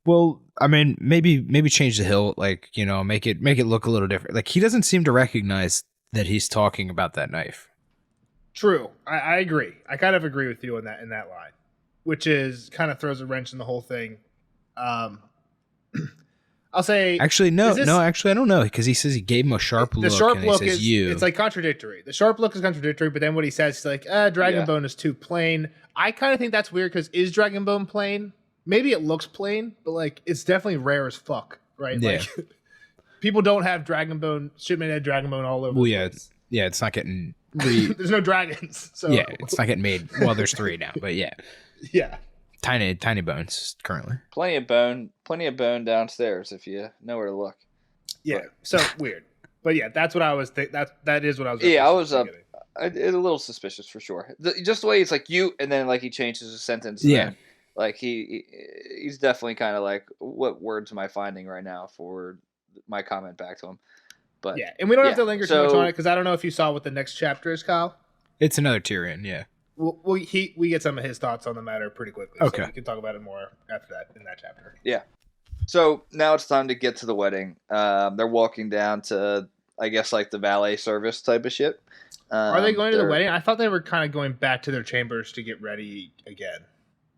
"Well, I mean, maybe change the hilt, like, you know, make it look a little different." Like, he doesn't seem to recognize that he's talking about that knife. True, I agree. I kind of agree with you in that line, which is kind of throws a wrench in the whole thing. I'll say actually no, I don't know, because he says he gave him a sharp look. The sharp and he look says, is you. It's like contradictory. The sharp look is contradictory, but then what he says, he's like, Dragonbone is too plain. I kind of think that's weird because is Dragonbone plain? Maybe it looks plain, but like it's definitely rare as fuck, right? Yeah. Like people don't have Dragonbone, shipment had Dragonbone all over. Well, yeah, it's not getting. There's no dragons, so yeah, it's not getting made. Well, there's 3 now, but yeah, tiny bones currently. Plenty of bone downstairs if you know where to look. Yeah, so weird, but yeah, that's what I was. That is what I was. Yeah, I was a little suspicious for sure. Just the way it's like you, and then like he changes his sentence. Yeah, then, like he's definitely kind of like, what words am I finding right now for my comment back to him? But yeah, and we don't have to linger too much on it because I don't know if you saw what the next chapter is, Kyle. It's another Tyrion, yeah. We get some of his thoughts on the matter pretty quickly. Okay, so we can talk about it more after that in that chapter. Yeah. So now it's time to get to the wedding. They're walking down to, I guess, like the valet service type of shit. Are they going to the wedding? I thought they were kind of going back to their chambers to get ready again,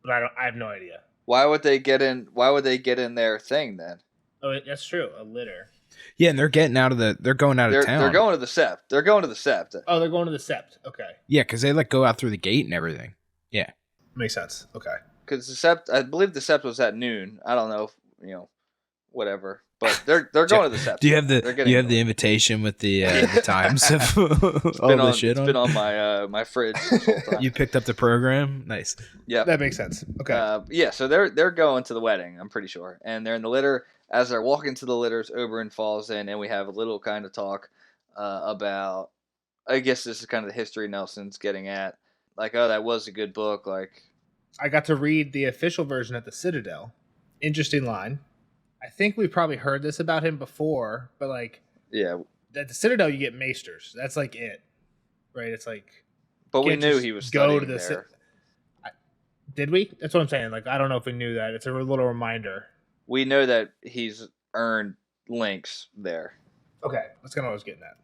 but I have no idea. Why would they get in? Why would they get in their thing then? Oh, that's true. A litter. Yeah, and they're going out of town. They're going to the Sept. They're going to the Sept. Oh, they're going to the Sept. Okay. Yeah, because they like go out through the gate and everything. Yeah. Makes sense. Okay. Because the Sept, I believe the Sept was at noon. I don't know if, whatever. But they're going to the Sept. Do you have the invitation with the times of all the shit on? It's been on my fridge this whole time. You picked up the program? Nice. Yeah. That makes sense. Okay. Yeah, so they're going to the wedding, I'm pretty sure. And they're in the litter. As they're walking to the litters, Oberyn falls in, and we have a little kind of talk about, I guess this is kind of the history Nelson's getting at. Like, oh, that was a good book. Like, I got to read the official version at the Citadel. Interesting line. I think we've probably heard this about him before, but like, yeah, at the Citadel you get maesters. That's like it, right? It's like, but we knew he was studying there. Did we? That's what I'm saying. Like, I don't know if we knew that. It's a little reminder. We know that he's earned links there. Okay, that's kind of what I was getting at.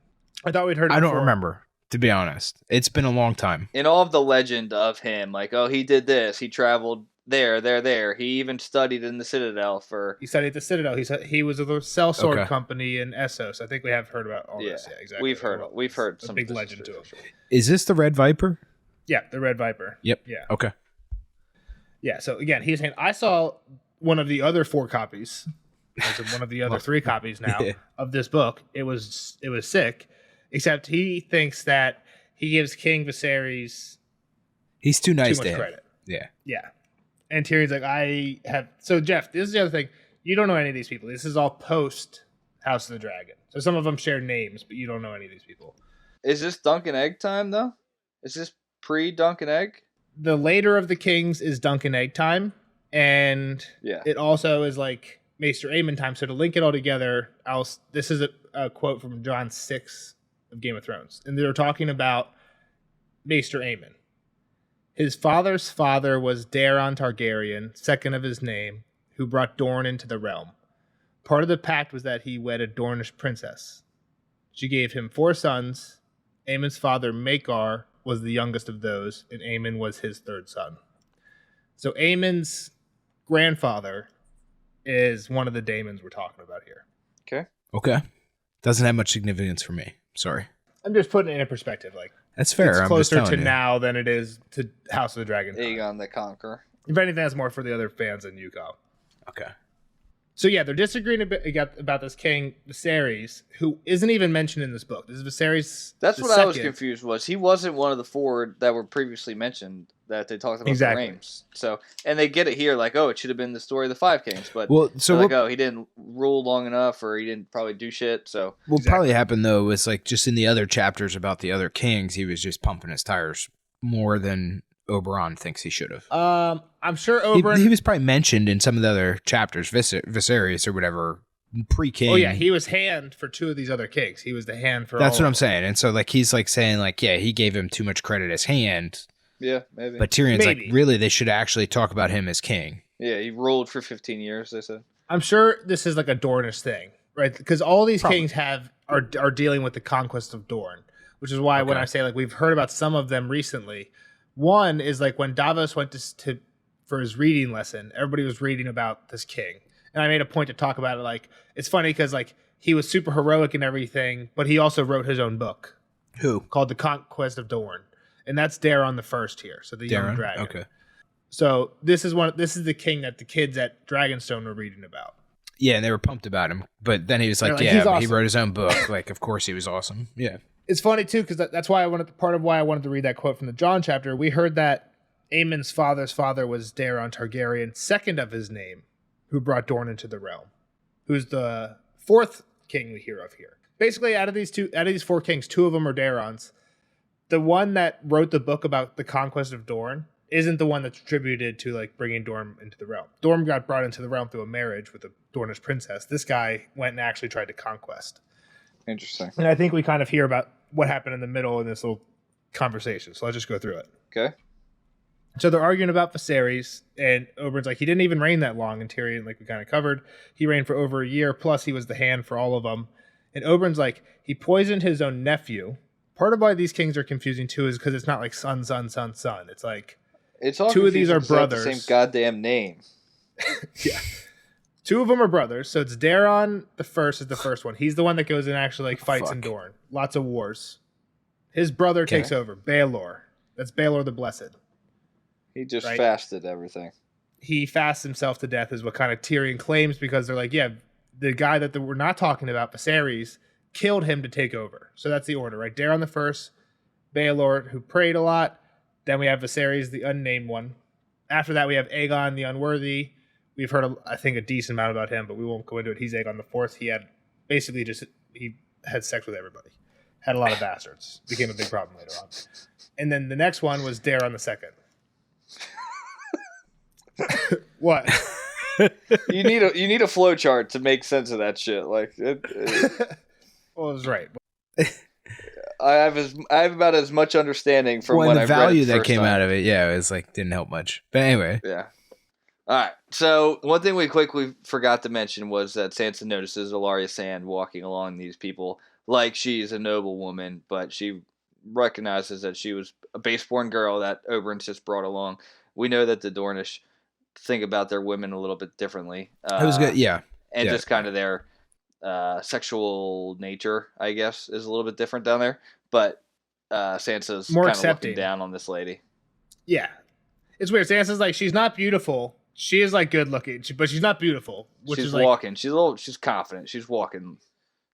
I thought we'd heard it I don't before. remember, to be honest. It's been a long time. In all of the legend of him, like, oh, he did this. He traveled there. He even studied in the Citadel for. He studied at the Citadel. He was with the sellsword company in Essos. I think we have heard about all this. Yeah, exactly. We've heard a some big legend to him. Is this the Red Viper? Yeah, the Red Viper. Yep. Yeah. Okay. Yeah. So again, he's saying I saw one of the other 4 copies, one of the other 3 copies now of this book. It was sick, except he thinks that he gives King Viserys. He's too nice too much to credit. Yeah. Yeah. And Tyrion's like, I have. So Jeff, this is the other thing. You don't know any of these people. This is all post House of the Dragon. So some of them share names, but you don't know any of these people. Is this Dunk and Egg time though? Is this pre-Dunk and Egg? The later of the kings is Dunk and Egg time, and it also is like Maester Aemon time. So to link it all together, this is a quote from John 6 of Game of Thrones, and they're talking about Maester Aemon. His father's father was Daeron Targaryen, second of his name, who brought Dorne into the realm. Part of the pact was that he wed a Dornish princess. She gave him 4 sons. Aemon's father, Maekar, was the youngest of those, and Aemon was his 3rd son. So Aemon's grandfather is one of the daemons we're talking about here. Okay. Doesn't have much significance for me. Sorry. I'm just putting it in perspective. Like, that's fair. It's closer to now than it is to House of the Dragon. Aegon the Conqueror. If anything, that's more for the other fans than you, Kyle. Okay. So yeah, they're disagreeing a bit about this King Viserys, who isn't even mentioned in this book. This is Viserys. That's what I was confused was. He wasn't one of the 4 that were previously mentioned that they talked about the Reims. So, and they get it here like, oh, it should have been the story of the 5 kings, but he didn't rule long enough, or he didn't probably do shit. So what probably happened though was like just in the other chapters about the other kings, he was just pumping his tires more than Oberyn thinks he should have. I'm sure Oberyn. He was probably mentioned in some of the other chapters, Viserys or whatever, pre-king. Oh yeah, he was hand for 2 of these other kings. He was the hand for. That's what I'm saying. And so like he's like saying like, yeah, he gave him too much credit as hand. Yeah, maybe. But Tyrion's like, really, they should actually talk about him as king. Yeah, he ruled for 15 years. They said. I'm sure this is like a Dornish thing, right? Because all these kings are dealing with the conquest of Dorne, which is why when I say like we've heard about some of them recently. One is like when Davos went to for his reading lesson, everybody was reading about this king. And I made a point to talk about it. Like, it's funny because like he was super heroic and everything, but he also wrote his own book. Who? Called The Conquest of Dorne. And that's Daeron the First here. So the young dragon. Okay. So this is the king that the kids at Dragonstone were reading about. Yeah, and they were pumped about him. But then he was like, awesome. He wrote his own book. Like, of course he was awesome. Yeah. It's funny too, because that's why part of why I wanted to read that quote from the Jon chapter. We heard that Aemon's father's father was Daeron Targaryen, second of his name, who brought Dorne into the realm, who's the 4th king we hear of here. Basically, out of these 4 kings, 2 of them are Daerons. The one that wrote the book about the conquest of Dorne isn't the one that's attributed to like bringing Dorne into the realm. Dorne got brought into the realm through a marriage with a Dornish princess. This guy went and actually tried to conquest. Interesting. And I think we kind of hear about what happened in the middle in this little conversation. So let's just go through it. Okay. So they're arguing about Viserys, and Oberyn's like, he didn't even reign that long. And Tyrion, like we kind of covered, he reigned for over a year, plus he was the hand for all of them. And Oberyn's like, he poisoned his own nephew. Part of why these kings are confusing too is because it's not like son, son, son, son. It's like it's all 2 of these are brothers. The same goddamn name. Yeah. 2 of them are brothers, so it's Daeron the First is the first one. He's the one that goes and actually like fights in Dorne. Lots of wars. His brother takes over, Baelor. That's Baelor the Blessed. He just fasted everything. He fasts himself to death is what kind of Tyrion claims because they're like, yeah, the guy that we're not talking about, Viserys, killed him to take over. So that's the order, right? Daeron the First, Baelor, who prayed a lot. Then we have Viserys, the unnamed one. After that, we have Aegon the Unworthy. We've heard, I think, a decent amount about him, but we won't go into it. He's Aegon the Fourth. He had basically he had sex with everybody. Had a lot of bastards. Became a big problem later on. And then the next one was Daeron the Second. What? You need a flow chart to make sense of that shit. Like, well, it was right. I have about as much understanding from when I read it the value that came time. out of it. Yeah, it was like didn't help much. But anyway, yeah. All right. So one thing we quickly forgot to mention was that Sansa notices Ellaria Sand walking along these people like she's a noble woman, but she recognizes that she was a baseborn girl that Oberyn just brought along. We know that the Dornish think about their women a little bit differently. It was good, yeah. And just kind of their sexual nature, I guess, is a little bit different down there. But Sansa's more kind of accepting. looking down on this lady. Yeah, it's weird. Sansa's like, she's not beautiful. She is like good looking, but she's not beautiful. Which She's is like, walking. She's confident. She's walking.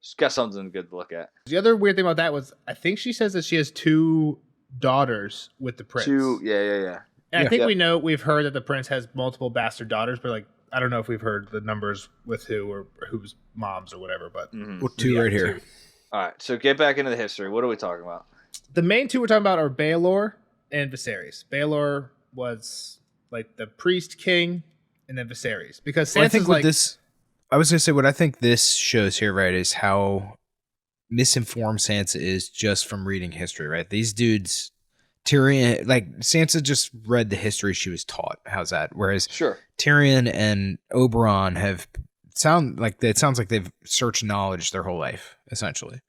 She's got something good to look at. The other weird thing about that was, I think she says that she has 2 daughters with the prince. Yeah. And I think we've heard that the prince has multiple bastard daughters, but like, I don't know if we've heard the numbers with who or whose moms or whatever. But well, 2 right here. 2. All right, so get back into the history. What are we talking about? The main 2 we're talking about are Baelor and Viserys. Baelor was like the priest king, and then Viserys, because Sansa's I think I was gonna say what I think this shows here, right, is how misinformed Sansa is just from reading history, right? These dudes, Tyrion, like Sansa just read the history she was taught. How's that? Whereas Tyrion and Oberyn it sounds like they've searched knowledge their whole life, essentially.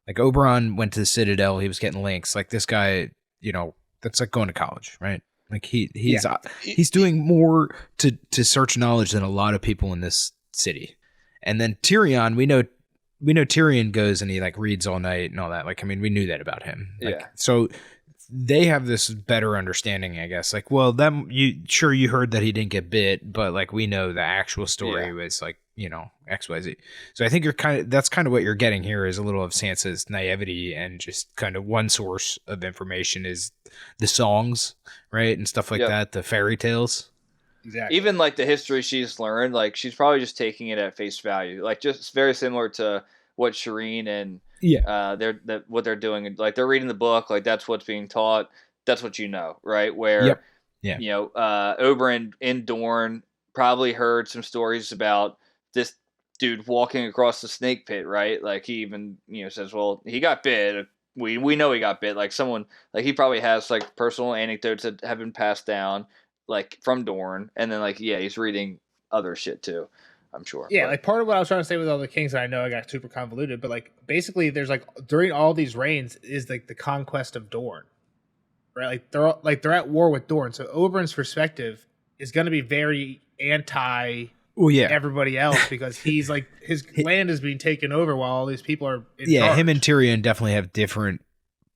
Like Oberyn went to the Citadel, he was getting links. Like this guy, that's like going to college, right? Like he's doing more to search knowledge than a lot of people in this city. And then Tyrion, we know Tyrion goes and he like reads all night and all that. Like, I mean, we knew that about him. Like, so they have this better understanding, I guess. Like, well, you heard that he didn't get bit, but like we know the actual story was like, XYZ. So I think that's kind of what you're getting here is a little of Sansa's naivety, and just kind of one source of information is the songs, right? And stuff like that, the fairy tales. Exactly. Even like the history she's learned, like she's probably just taking it at face value. Like just very similar to what Shireen and what they're doing. Like they're reading the book, like that's what's being taught. That's what right? Where Oberyn in Dorne probably heard some stories about this dude walking across the snake pit, right? Like he even says, well, he got bit. We know he got bit. Like someone, like he probably has like personal anecdotes that have been passed down, like from Dorne, and then like he's reading other shit too, I'm sure. Yeah, like part of what I was trying to say with all the kings, and I know I got super convoluted, but like basically there's like during all these reigns is like the conquest of Dorne, right? Like they're at war with Dorne, so Oberyn's perspective is going to be very anti everybody else, because he's like his land is being taken over while all these people are in charge. Him and Tyrion definitely have different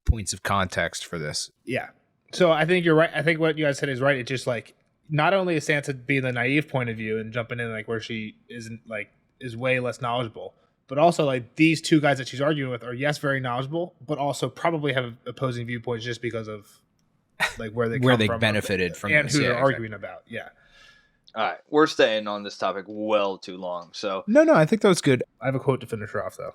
points of context for this. Yeah. So I think you're right. I think what you guys said is right. It's just like, not only is Sansa being the naive point of view and jumping in like where she isn't like is way less knowledgeable, but also like these 2 guys that she's arguing with are very knowledgeable, but also probably have opposing viewpoints just because of like where they benefited from and this. who they're arguing about. Yeah. All right, we're staying on this topic well too long. So no, I think that was good. I have a quote to finish her off though.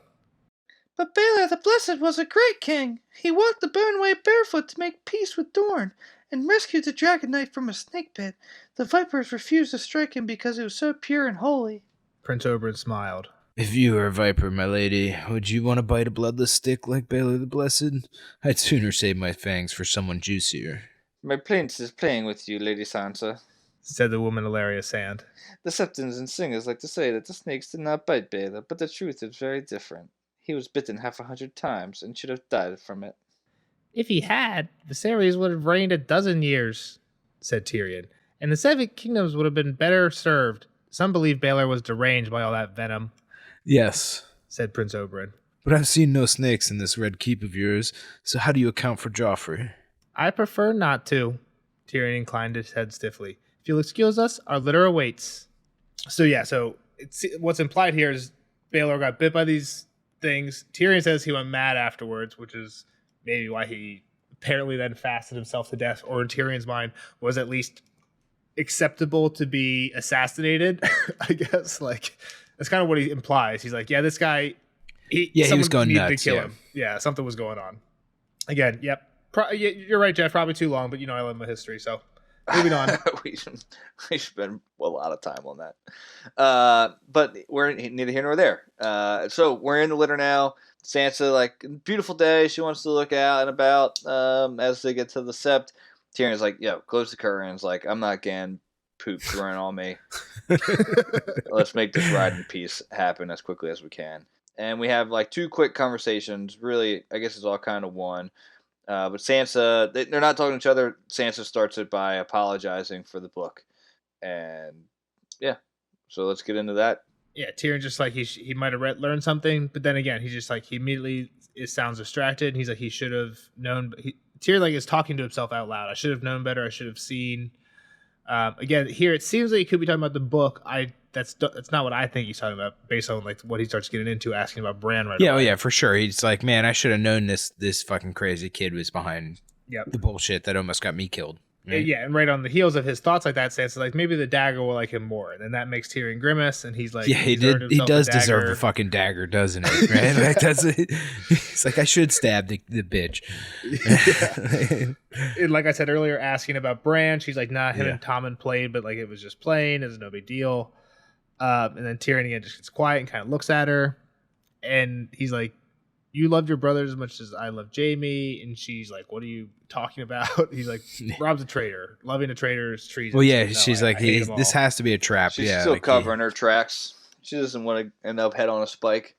But Baelor the Blessed was a great king. He walked the Burnway barefoot to make peace with Dorne, and rescued the Dragon Knight from a snake pit. The vipers refused to strike him because he was so pure and holy. Prince Oberyn smiled. If you were a viper, my lady, would you want to bite a bloodless stick like Baelor the Blessed? I'd sooner save my fangs for someone juicier. My prince is playing with you, Lady Sansa, said the woman Ilaria Sand. The septons and singers like to say that the snakes did not bite Baelor, but the truth is very different. He was bitten 100 times and should have died from it. If he had, Viserys would have reigned 12 years, said Tyrion, and the 7 kingdoms would have been better served. Some believe Baelor was deranged by all that venom. Yes, said Prince Oberyn. But I've seen no snakes in this red keep of yours, so how do you account for Joffrey? I prefer not to. Tyrion inclined his head stiffly. If you'll excuse us, our litter awaits. So what's implied here is Baelor got bit by these things. Tyrion says he went mad afterwards, which is maybe why he apparently then fasted himself to death, or in Tyrion's mind was at least acceptable to be assassinated. I guess like that's kind of what he implies. He's like, this guy, he was going nuts. To kill him. Yeah, something was going on. Again, yep. You're right, Jeff. Probably too long, but I love my history, so moving on. we spend a lot of time on that. But we're neither here nor there. So we're in the litter now. Sansa, like, beautiful day. She wants to look out and about as they get to the sept. Tyrion's like, close the curtains. Like, I'm not getting poop thrown on me. Let's make this ride in peace happen as quickly as we can. And we have, like, 2 quick conversations. Really, I guess it's all kind of one. But Sansa, they're not talking to each other. Sansa starts it by apologizing for the book. And yeah, so let's get into that. Yeah, Tyrion just like he might have learned something, but then again, he just like he immediately sounds distracted. And he's like he should have known. Tyrion like is talking to himself out loud. I should have known better. I should have seen. Again, here it seems like he could be talking about the book. That's not what I think he's talking about, based on like what he starts getting into, asking about Bran right away. Oh yeah, for sure. He's like, man, I should have known this fucking crazy kid was behind the bullshit that almost got me killed. Right? Yeah, and right on the heels of his thoughts like that, Sansa like maybe the dagger will like him more, and then that makes Tyrion grimace, and he's like, he does deserve a fucking dagger, doesn't he? Right? Like that's it. He's like, I should stab the bitch. And like I said earlier, asking about Bran, she's like, nah, him and Tommen played, but like it was just playing, it's no big deal. And then Tyrion again just gets quiet and kind of looks at her, and he's like, you loved your brother as much as I love Jaime. And she's like, what are you talking about? He's like, Rob's a traitor. Loving a traitor is treason. Well, yeah, she's like, this has to be a trap. She's still like covering her tracks. She doesn't want to end up head on a spike.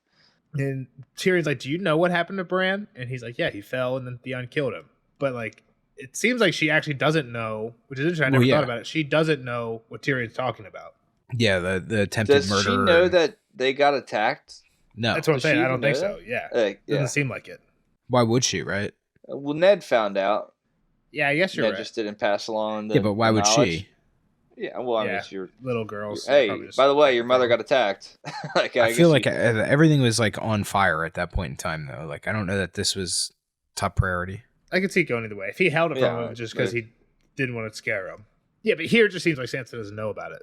And Tyrion's like, do you know what happened to Bran? And he's like, yeah, he fell and then Theon killed him. But like, it seems like she actually doesn't know, which is interesting. I never thought about it. She doesn't know what Tyrion's talking about. Yeah, the attempted murder. Does she know that they got attacked? No. That's what I'm saying. I don't think so. Yeah. Doesn't seem like it. Why would she, right? Well, Ned found out. Yeah, I guess you're right. Ned just didn't pass along the Yeah, but why would she? Yeah, well, I mean, you're little girls. Hey, by the way, your mother got attacked. Like, I feel like everything was like on fire at that point in time, though. Like, I don't know that this was top priority. I could see it going either way. If he held it from him just because he didn't want to scare him. Yeah, but here it just seems like Sansa doesn't know about it.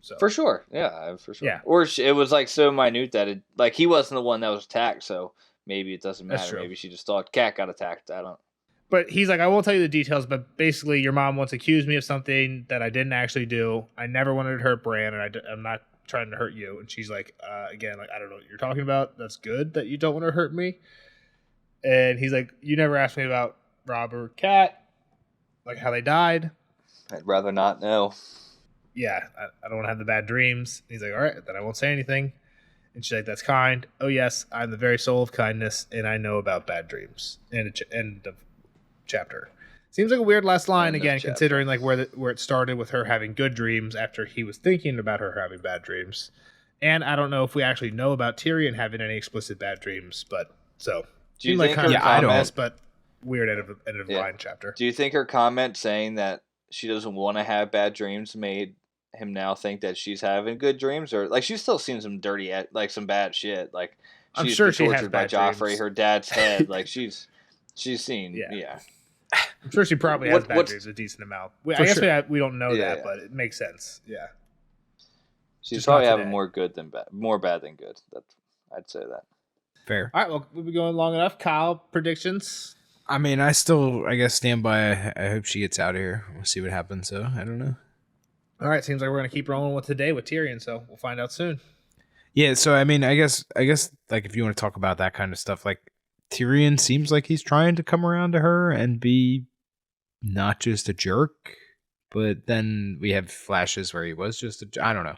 So. For sure. Yeah, for sure. Yeah. Or it was like so minute that it, like, he wasn't the one that was attacked, so maybe it doesn't matter. Maybe she just thought Cat got attacked. I don't. But he's like, I won't tell you the details, but basically your mom once accused me of something that I didn't actually do. I never wanted to hurt Bran, and I'm not trying to hurt you. And she's like, again, like, I don't know what you're talking about. That's good that you don't want to hurt me. And he's like, you never asked me about Rob or Cat, like how they died. I'd rather not know. Yeah, I don't want to have the bad dreams. And he's like, all right, then I won't say anything. And she's like, that's kind. Oh, yes, I'm the very soul of kindness, and I know about bad dreams. End of chapter. Seems like a weird last line, again, considering like where it started with her having good dreams after he was thinking about her having bad dreams. And I don't know if we actually know about Tyrion having any explicit bad dreams, but so. Do you think like her comment, but weird end of line chapter. Do you think her comment saying that she doesn't want to have bad dreams made him now think that she's having good dreams, or like she's still seen some dirty, like some bad shit? Like she's I'm sure tortured she has by bad Joffrey, dreams. Her dad's head. Like she's seen. Yeah. I'm sure she probably has bad dreams a decent amount. I guess we don't know that, but it makes sense. Yeah. She's probably having more good than bad, more bad than good. I'd say that. Fair. All right, well, we'll be going long enough. Kyle, predictions? I mean, I guess, stand by. I hope she gets out of here. We'll see what happens, so I don't know. All right, seems like we're going to keep rolling with today with Tyrion, so we'll find out soon. Yeah, so, I mean, I guess, like, if you want to talk about that kind of stuff, like, Tyrion seems like he's trying to come around to her and be not just a jerk, but then we have flashes where he was just I don't know.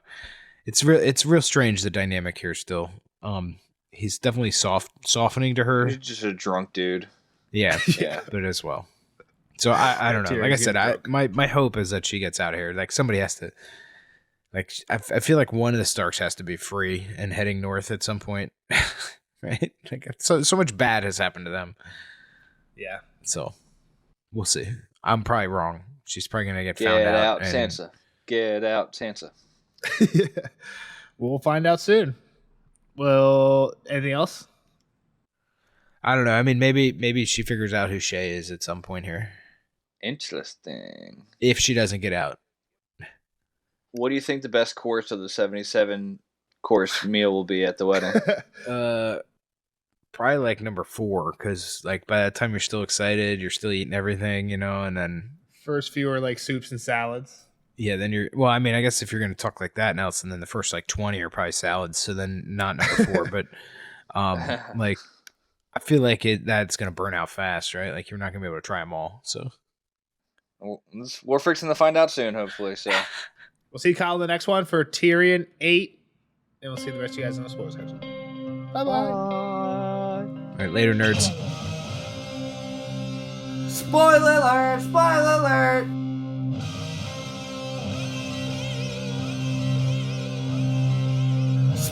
It's real strange, the dynamic here still. He's definitely softening to her. He's just a drunk dude. Yeah, but as well. So I don't know. Like I said, my hope is that she gets out of here. Like somebody has to. Like I feel like one of the Starks has to be free and heading north at some point, right? Like so much bad has happened to them. Yeah. So we'll see. I'm probably wrong. She's probably gonna get found out. Sansa. Get out, Sansa. We'll find out soon. Well, anything else? I don't know. I mean, maybe she figures out who Shay is at some point here. Interesting. If she doesn't get out. What do you think the best course of the 77-course meal will be at the wedding? Probably like number 4, because like by the time you're still excited, you're still eating everything, and then first few are like soups and salads. Yeah, then I mean, I guess if you're going to talk like that, Nelson, then the first like 20 are probably salads. So then not number 4, but like I feel like that's going to burn out fast, right? Like you're not going to be able to try them all. So we're fixing to find out soon, hopefully. So we'll see Kyle in the next one for Tyrion 8, and we'll see the rest of you guys in the spoilers section. Bye bye. All right, later, nerds. Spoiler alert! Spoiler alert!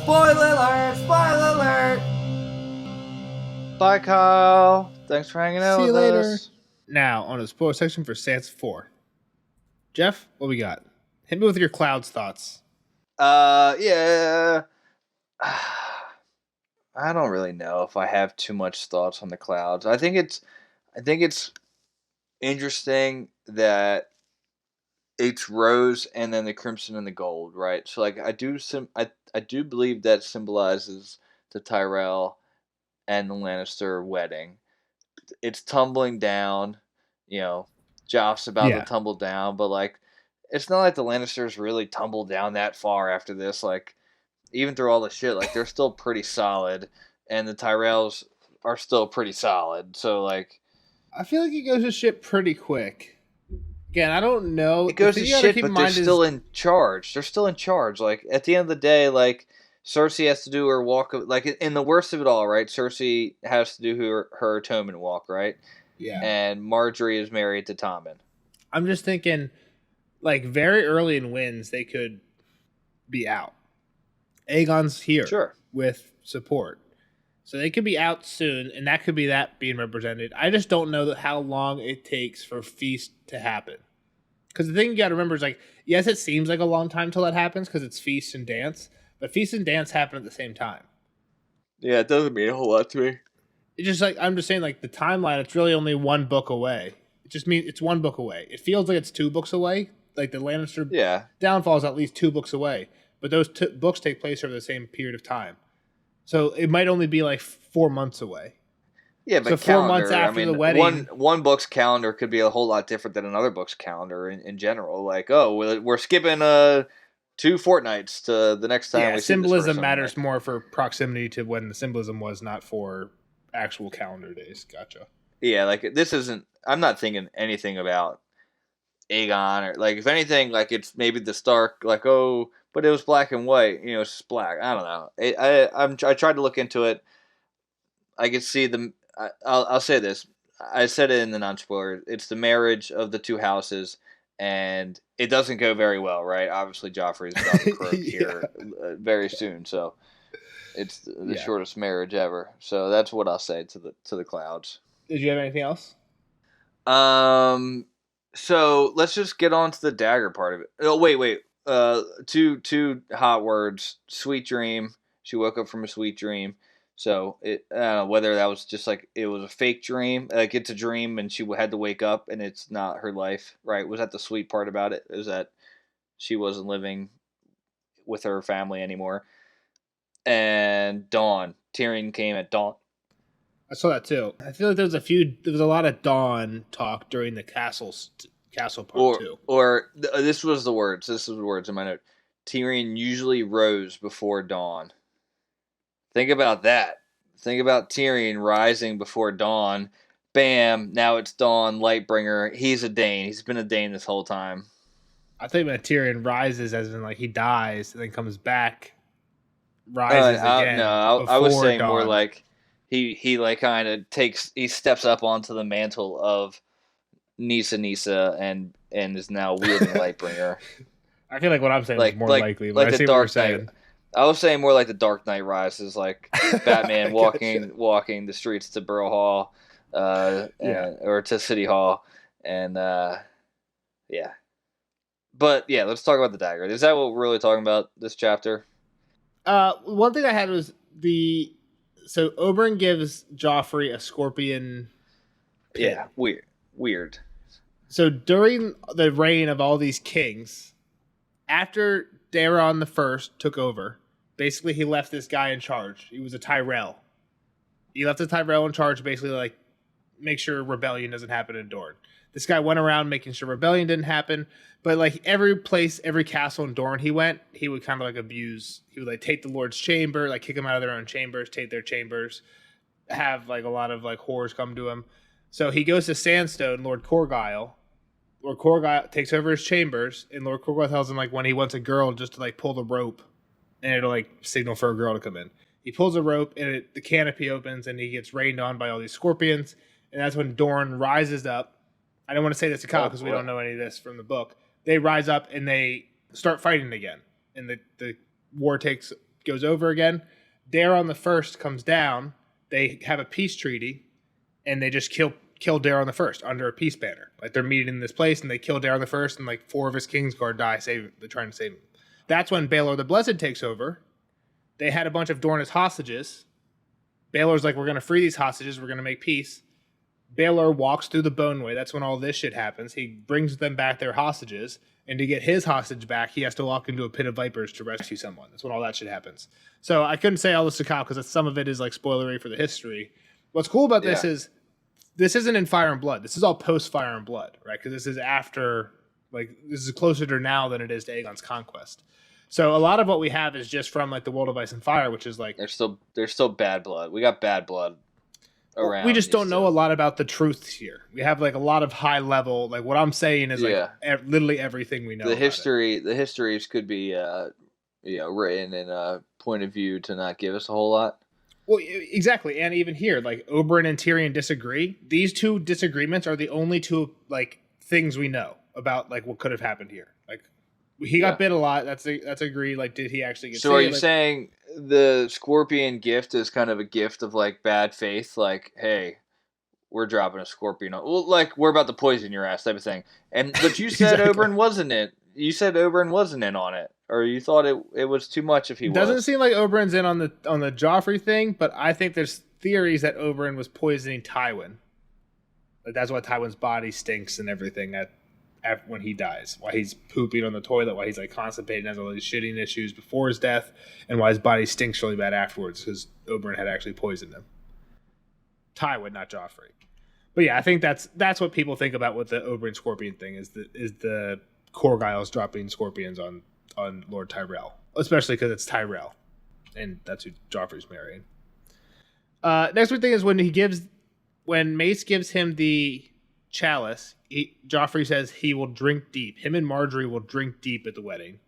Spoiler alert! Spoiler alert! Bye, Kyle. Thanks for hanging out See you with later. us. Now, on the spoiler section for Sansa 4. Jeff, what we got? Hit me with your clouds thoughts. Yeah. I don't really know if I have too much thoughts on the clouds. I think it's interesting that it's rose and then the crimson and the gold, right? So like I do believe that symbolizes the Tyrell and the Lannister wedding. It's tumbling down, Joff's about to tumble down, but like it's not like the Lannisters really tumbled down that far after this. Like even through all the shit, like they're still pretty solid, and the Tyrells are still pretty solid. So like, I feel like it goes to shit pretty quick. Again, I don't know. It goes to shit, but they're still in charge. They're still in charge. Like at the end of the day, like Cersei has to do her walk. Like in the worst of it all, right? Cersei has to do her atonement walk, right? Yeah. And Marjorie is married to Tommen. I'm just thinking, like very early in wins, they could be out. Aegon's here with support. So they could be out soon, and that could be that being represented. I just don't know how long it takes for Feast to happen. Because the thing you got to remember is, like, yes, it seems like a long time till that happens because it's Feast and Dance, but Feast and Dance happen at the same time. Yeah, it doesn't mean a whole lot to me. It's just like, I'm just saying, like, the timeline, it's really only one book away. It just means it's one book away. It feels like it's 2 books away. Like, the Lannister downfall is at least 2 books away. But those books take place over the same period of time. So it might only be like 4 months away. Yeah, but so 4 months after the wedding. One book's calendar could be a whole lot different than another book's calendar in general. Like, oh, we're skipping 2 fortnights to the next time we see symbolism matters more for proximity to when the symbolism was, not for actual calendar days. Gotcha. Yeah, like this isn't. I'm not thinking anything about Aegon or like if anything, like it's maybe the Stark. Like but it was black and white. It's just black. I don't know. I tried to look into it. I could see the. I'll say this. I said it in the non-spoiler. It's the marriage of the 2 houses, and it doesn't go very well, right? Obviously, Joffrey's about to croak here very soon, so it's the shortest marriage ever. So that's what I'll say to the clouds. Did you have anything else? So let's just get on to the dagger part of it. Oh, wait. Two hot words. Sweet dream. She woke up from a sweet dream. So I don't know whether that was just like it was a fake dream, like it's a dream and she had to wake up and it's not her life, right? Was that the sweet part about it? Is that she wasn't living with her family anymore? And dawn. Tyrion came at dawn. I saw that too. I feel like there was a lot of dawn talk during the castle part too. This was the words. This was the words in my note. Tyrion usually rose before dawn. Think about that. Think about Tyrion rising before dawn. Bam! Now it's dawn. Lightbringer. He's a Dane. He's been a Dane this whole time. I think that Tyrion rises as in like he dies and then comes back. Rises again. No, I was saying dawn. More like. He like kind of steps up onto the mantle of Nisa and is now wielding Lightbringer. I feel like what I'm saying is more likely. But like I see the Dark what you're saying. Knight. I was saying more like the Dark Knight Rises, like Batman walking the streets to Borough Hall, or to City Hall, and yeah. But yeah, let's talk about the dagger. Is that what we're really talking about this chapter? One thing I had was so Oberyn gives Joffrey a scorpion pin. Yeah, weird. So during the reign of all these kings, after Daeron the First took over, basically he left this guy in charge. He was a Tyrell. He left the Tyrell in charge, basically like make sure rebellion doesn't happen in Dorne. This guy went around making sure rebellion didn't happen, but like every place, every castle in Dorne he went, he would kind of like abuse. He would like take the Lord's chamber, like kick them out of their own chambers, take their chambers, have like a lot of like whores come to him. So he goes to Sandstone, Lord Corgyle. Lord Corgyle takes over his chambers, and Lord Corgyle tells him like when he wants a girl just to like pull the rope, and it'll like signal for a girl to come in. He pulls a rope, and the canopy opens, and he gets rained on by all these scorpions, and that's when Dorne rises up. I don't want to say this to Kyle because we don't know any of this from the book. They rise up and they start fighting again, and the war gets goes over again. Daeron the First comes down. They have a peace treaty, and they just kill Daeron the First under a peace banner. Like they're meeting in this place, and they kill Daeron the First, and like 4 of his Kingsguard die. They're trying to save him. That's when Baelor the Blessed takes over. They had a bunch of Dorne as hostages. Baelor's like, we're going to free these hostages. We're going to make peace. Baelor walks through the Boneway. That's when all this shit happens. He brings them back their hostages. And to get his hostage back, he has to walk into a pit of vipers to rescue someone. That's when all that shit happens. So I couldn't say all this to Kyle because some of it is like spoilery for the history. What's cool about this is this isn't in Fire and Blood. This is all post Fire and Blood, right? Because this is after, like, this is closer to now than it is to Aegon's conquest. So a lot of what we have is just from like the World of Ice and Fire, which is like there's still bad blood. We got bad blood around. We just don't know a lot about the truths here. We have like a lot of high level. Like what I'm saying is like literally everything we know. The histories could be written in a point of view to not give us a whole lot. Well, exactly, and even here, like Oberyn and Tyrion disagree. These two disagreements are the only two like things we know about like what could have happened here. Like. He got bit a lot. That's agreed. Like, did he actually get? So, are you saying the Scorpion gift is kind of a gift of like bad faith? Like, hey, we're dropping a Scorpion. Well, like we're about to poison your ass, type of thing. But you said exactly. Oberyn wasn't it. You said Oberyn wasn't in on it, or you thought it was too much if he was. Doesn't seem like Oberyn's in on the Joffrey thing, but I think there's theories that Oberyn was poisoning Tywin. Like that's why Tywin's body stinks and everything. When he dies, why he's pooping on the toilet, why he's like constipated and has all these shitting issues before his death, and why his body stinks really bad afterwards because Oberyn had actually poisoned him. Tywin, not Joffrey. But yeah, I think that's what people think about with the Oberyn Scorpion thing is the Corgyles dropping scorpions on Lord Tyrell, especially because it's Tyrell, and that's who Joffrey's marrying. Next big thing is when Mace gives him the chalice. Joffrey says he will drink deep. Him and Marjorie will drink deep at the wedding.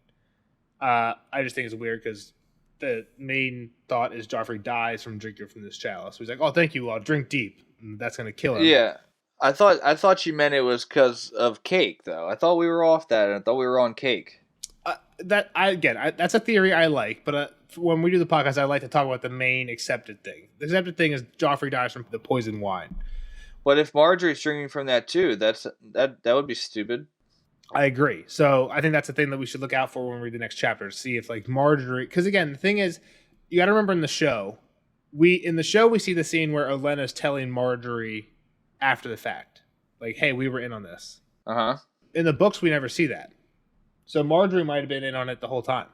I just think it's weird because the main thought is Joffrey dies from drinking from this chalice. So he's like, "Oh, thank you. I'll drink deep." And that's gonna kill him. Yeah, I thought you meant it was because of cake, though. I thought we were off that. I thought we were on cake. That's a theory I like, but when we do the podcast, I like to talk about the main accepted thing. The accepted thing is Joffrey dies from the poison wine. But if Marjorie's drinking from that too, that would be stupid. I agree. So I think that's the thing that we should look out for when we read the next chapter to see if like Marjorie. Because again, the thing is, you got to remember in the show, we see the scene where Olenna's telling Marjorie after the fact, like, "Hey, we were in on this." In the books, we never see that. So Marjorie might have been in on it the whole time.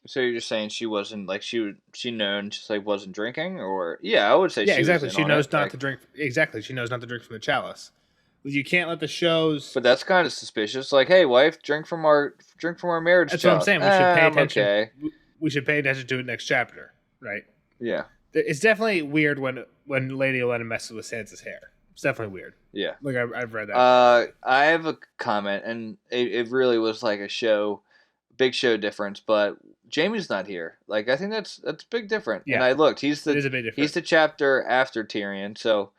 So you're just saying she wasn't like she known just like wasn't drinking, or I would say exactly. She knows not to drink. Exactly, she knows not to drink from the chalice. You can't let the shows. But that's kind of suspicious. Like, hey, wife, drink from our marriage. That's what I'm saying. We should pay attention. Okay. We should pay attention to it next chapter, right? Yeah. It's definitely weird when Lady Olenna messes with Sansa's hair. It's definitely weird. Yeah. Like I've read that. I have a comment, and it really was like a big show difference, but Jaime's not here. Like, I think that's big different. Yeah. And I looked. It is a big difference. He's the chapter after Tyrion. So,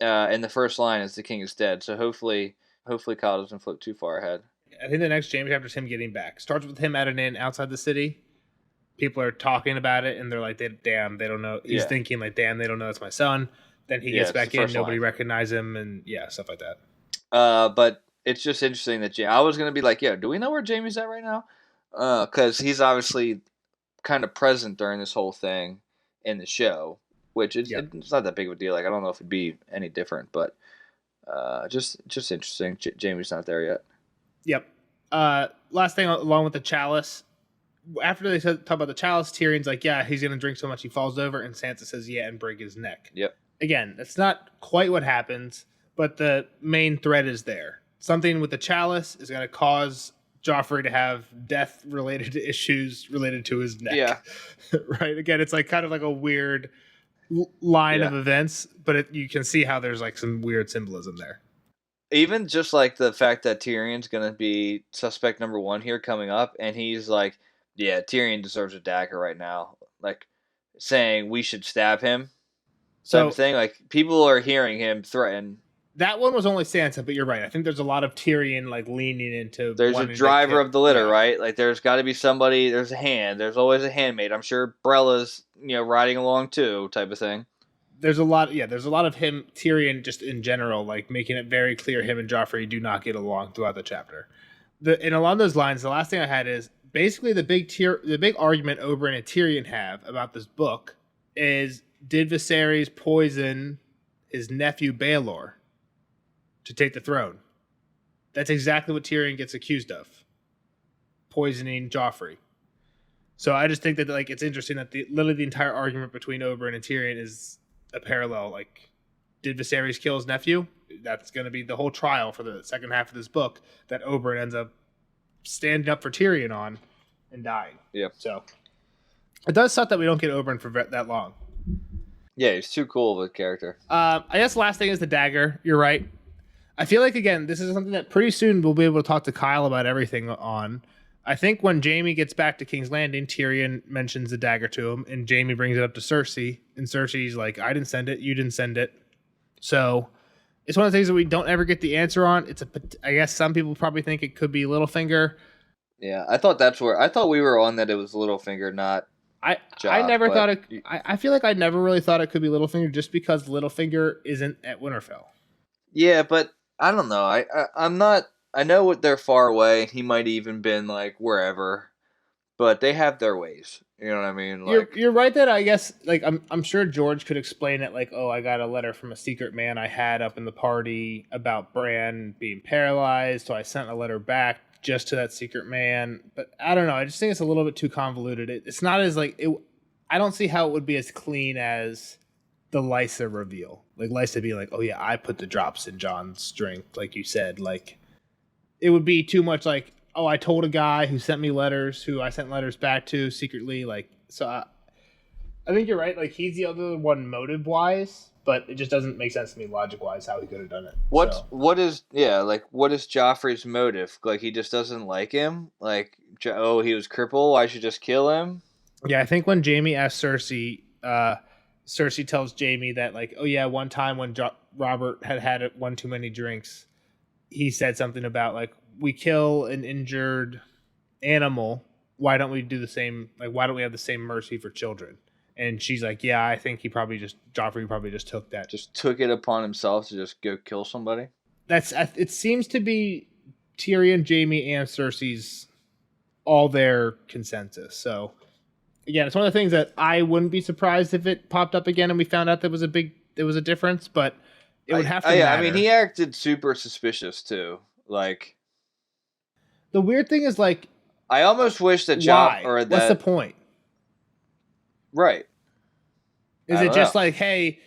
and the first line is the king is dead. So hopefully Kyle doesn't flip too far ahead. I think the next Jaime chapter is him getting back. Starts with him at an inn outside the city. People are talking about it, and they're like, "Damn, they don't know." He's thinking like, "Damn, they don't know it's my son." Then he gets back in. Nobody recognizes him, and stuff like that. But it's just interesting that I was gonna be like, "Yeah, do we know where Jaime's at right now?" Because he's obviously kind of present during this whole thing in the show, which it's not that big of a deal. Like, I don't know if it'd be any different, but just interesting. Jaime's not there yet. Yep. Last thing, along with the chalice, after they talk about the chalice, Tyrion's like, "Yeah, he's gonna drink so much he falls over," and Sansa says, "Yeah, and break his neck." Yep. Again, that's not quite what happens, but the main thread is there. Something with the chalice is gonna cause Joffrey to have death-related issues related to his neck. Yeah. Right? Again, it's like kind of like a weird line of events, but you can see how there's like some weird symbolism there. Even just like the fact that Tyrion's going to be suspect number 1 here coming up, and he's like, "Yeah, Tyrion deserves a dagger right now." Like, saying we should stab him. So thing, like, people are hearing him threaten That one was only Sansa, but you're right. I think there's a lot of Tyrion like leaning into. There's a driver of the litter, right? Like there's got to be somebody. There's a hand. There's always a handmaid. I'm sure Brella's riding along too, type of thing. There's a lot. Yeah, there's a lot of him, Tyrion, just in general, like making it very clear him and Joffrey do not get along throughout the chapter. And along those lines, the last thing I had is basically the big argument Oberyn and Tyrion have about this book is, did Viserys poison his nephew Baelor to take the throne? That's exactly what Tyrion gets accused of, poisoning Joffrey. So I just think that like it's interesting that literally the entire argument between Oberyn and Tyrion is a parallel. Like, did Viserys kill his nephew? That's going to be the whole trial for the second half of this book that Oberyn ends up standing up for Tyrion on and dying. Yeah. So it does suck that we don't get Oberyn for that long. Yeah, he's too cool of a character. I guess last thing is the dagger. You're right. I feel like, again, this is something that pretty soon we'll be able to talk to Kyle about everything on. I think when Jaime gets back to King's Landing, Tyrion mentions the dagger to him, and Jaime brings it up to Cersei, and Cersei's like, I didn't send it, you didn't send it. So it's one of the things that we don't ever get the answer on. I guess some people probably think it could be Littlefinger. Yeah, I thought we were on that it was Littlefinger, not Joff, I never thought it. I feel like I never really thought it could be Littlefinger just because Littlefinger isn't at Winterfell. Yeah, but I don't know. I'm not. I know they're far away. He might even been like wherever, but they have their ways. You know what I mean? Like, you're right that I guess like I'm sure George could explain it like, oh, I got a letter from a secret man I had up in the party about Bran being paralyzed, so I sent a letter back just to that secret man. But I don't know. I just think it's a little bit too convoluted. It's not as like it. I don't see how it would be as clean as the Lysa reveal. Like Lysa being like, oh yeah, I put the drops in Jon's drink, like you said. Like it would be too much like, oh, I told a guy who sent me letters, who I sent letters back to secretly. Like, so I think you're right. Like he's the other one motive wise, but it just doesn't make sense to me logic wise how he could have done it. What is Joffrey's motive? Like he just doesn't like him? Like, oh, he was crippled, I should just kill him? Yeah, I think when Jaime asked Cersei, Cersei tells Jaime that like, oh yeah, one time when Robert had one too many drinks, he said something about like, we kill an injured animal, why don't we do the same? Like, why don't we have the same mercy for children? And she's like, yeah, I think Joffrey probably just took that. Just took it upon himself to just go kill somebody? It seems to be Tyrion, Jaime, and Cersei's all their consensus. So, again, it's one of the things that I wouldn't be surprised if it popped up again and we found out there was a difference, but it would have to matter. I mean, he acted super suspicious, too. Like, the weird thing is, like, I almost wish that what's the point? Right. Is it just like, hey,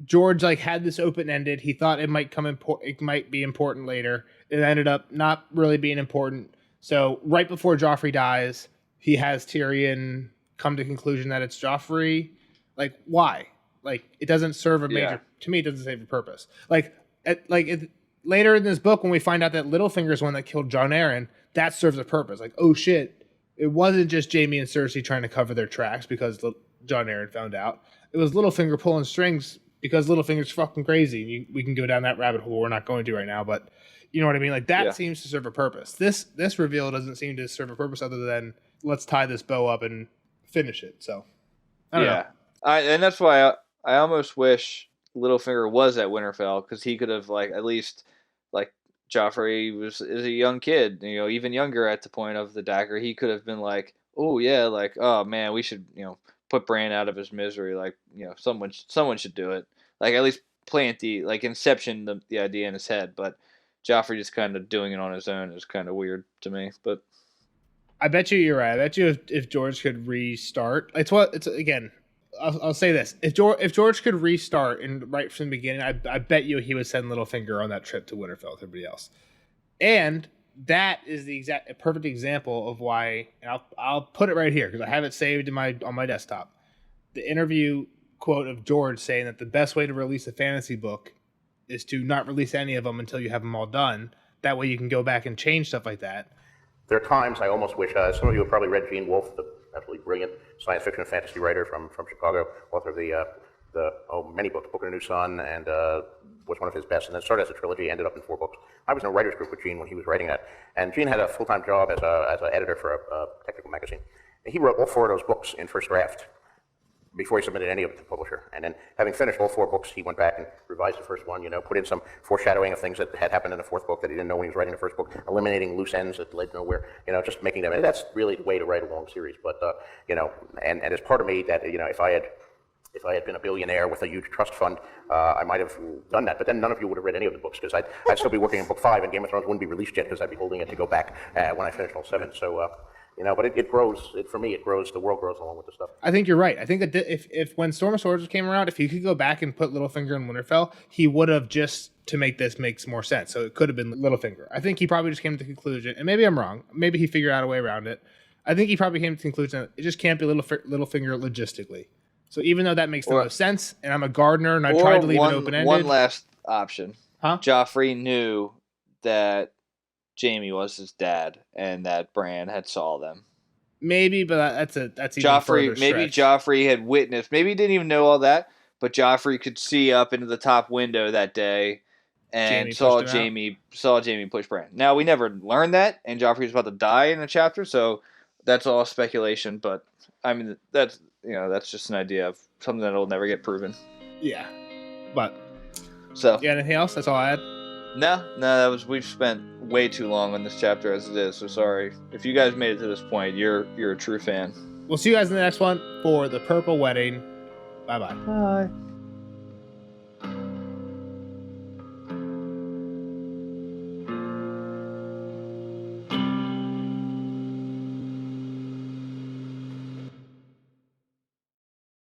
George like had this open ended. He thought it might it might be important later. It ended up not really being important. So right before Joffrey dies, he has Tyrion come to the conclusion that it's Joffrey. Like, why? Like, it doesn't serve a major. To me, it doesn't serve a purpose. Like, later in this book, when we find out that Littlefinger's one that killed Jon Arryn, that serves a purpose. Like, oh shit, it wasn't just Jaime and Cersei trying to cover their tracks because Jon Arryn found out. It was Littlefinger pulling strings because Littlefinger's fucking crazy. We can go down that rabbit hole. We're not going to right now, but you know what I mean? Like, that seems to serve a purpose. This reveal doesn't seem to serve a purpose other than let's tie this bow up and finish it. So, I don't know. And that's why I almost wish Littlefinger was at Winterfell, because he could have, like, at least, like, Joffrey is a young kid, you know, even younger at the point of the dagger. He could have been like, oh yeah, like, oh man, we should, you know, put Bran out of his misery. Like, you know, someone should do it. Like, at least plant inception the idea in his head. But Joffrey just kind of doing it on his own is kind of weird to me. But I bet you're right. I bet you if George could restart, it's again. I'll say this: if George could restart and right from the beginning, I bet you he would send Littlefinger on that trip to Winterfell with everybody else. And that is a perfect example of why. And I'll put it right here because I have it saved on my desktop. The interview quote of George saying that the best way to release a fantasy book is to not release any of them until you have them all done. That way you can go back and change stuff like that. There are times I almost wish, some of you have probably read Gene Wolfe, the absolutely brilliant science fiction and fantasy writer from Chicago, author of many books, Book of the New Sun and The was one of his best, and then started as a trilogy, ended up in 4 books. I was in a writer's group with Gene when he was writing that, and Gene had a full-time job as an editor for a technical magazine. And he wrote all 4 of those books in first draft before he submitted any of it to the publisher. And then, having finished all 4 books, he went back and revised the first one, put in some foreshadowing of things that had happened in the 4th book that he didn't know when he was writing the first book, eliminating loose ends that led nowhere, just making them. And that's really the way to write a long series. But, and as part of me that, if I had been a billionaire with a huge trust fund, I might have done that. But then none of you would have read any of the books, because I'd still be working on book 5, and Game of Thrones wouldn't be released yet, because I'd be holding it to go back when I finished all 7. So, but it grows. For me, it grows. The world grows along with the stuff. I think you're right. I think that if when Storm of Swords came around, if he could go back and put Littlefinger in Winterfell, he would have, just to make this makes more sense. So it could have been Littlefinger. I think he probably just came to the conclusion, and maybe I'm wrong. Maybe he figured out a way around it. I think he probably came to the conclusion that it just can't be Littlefinger logistically. So even though that makes the most sense, and I'm a gardener, and I tried to leave it open-ended. One last option. Huh? Joffrey knew that Jaime was his dad, and that Bran had saw them. Maybe, but that's even Joffrey. Maybe Joffrey had witnessed. Maybe he didn't even know all that, but Joffrey could see up into the top window that day and saw Jaime push Bran. Now we never learned that, and Joffrey was about to die in a chapter, so that's all speculation. But I mean, that's just an idea of something that'll never get proven. Yeah, but so yeah. Anything else? That's all I had. No, we've spent way too long on this chapter as it is, so sorry. If you guys made it to this point, you're a true fan. We'll see you guys in the next one for the Purple Wedding. Bye-bye. Bye.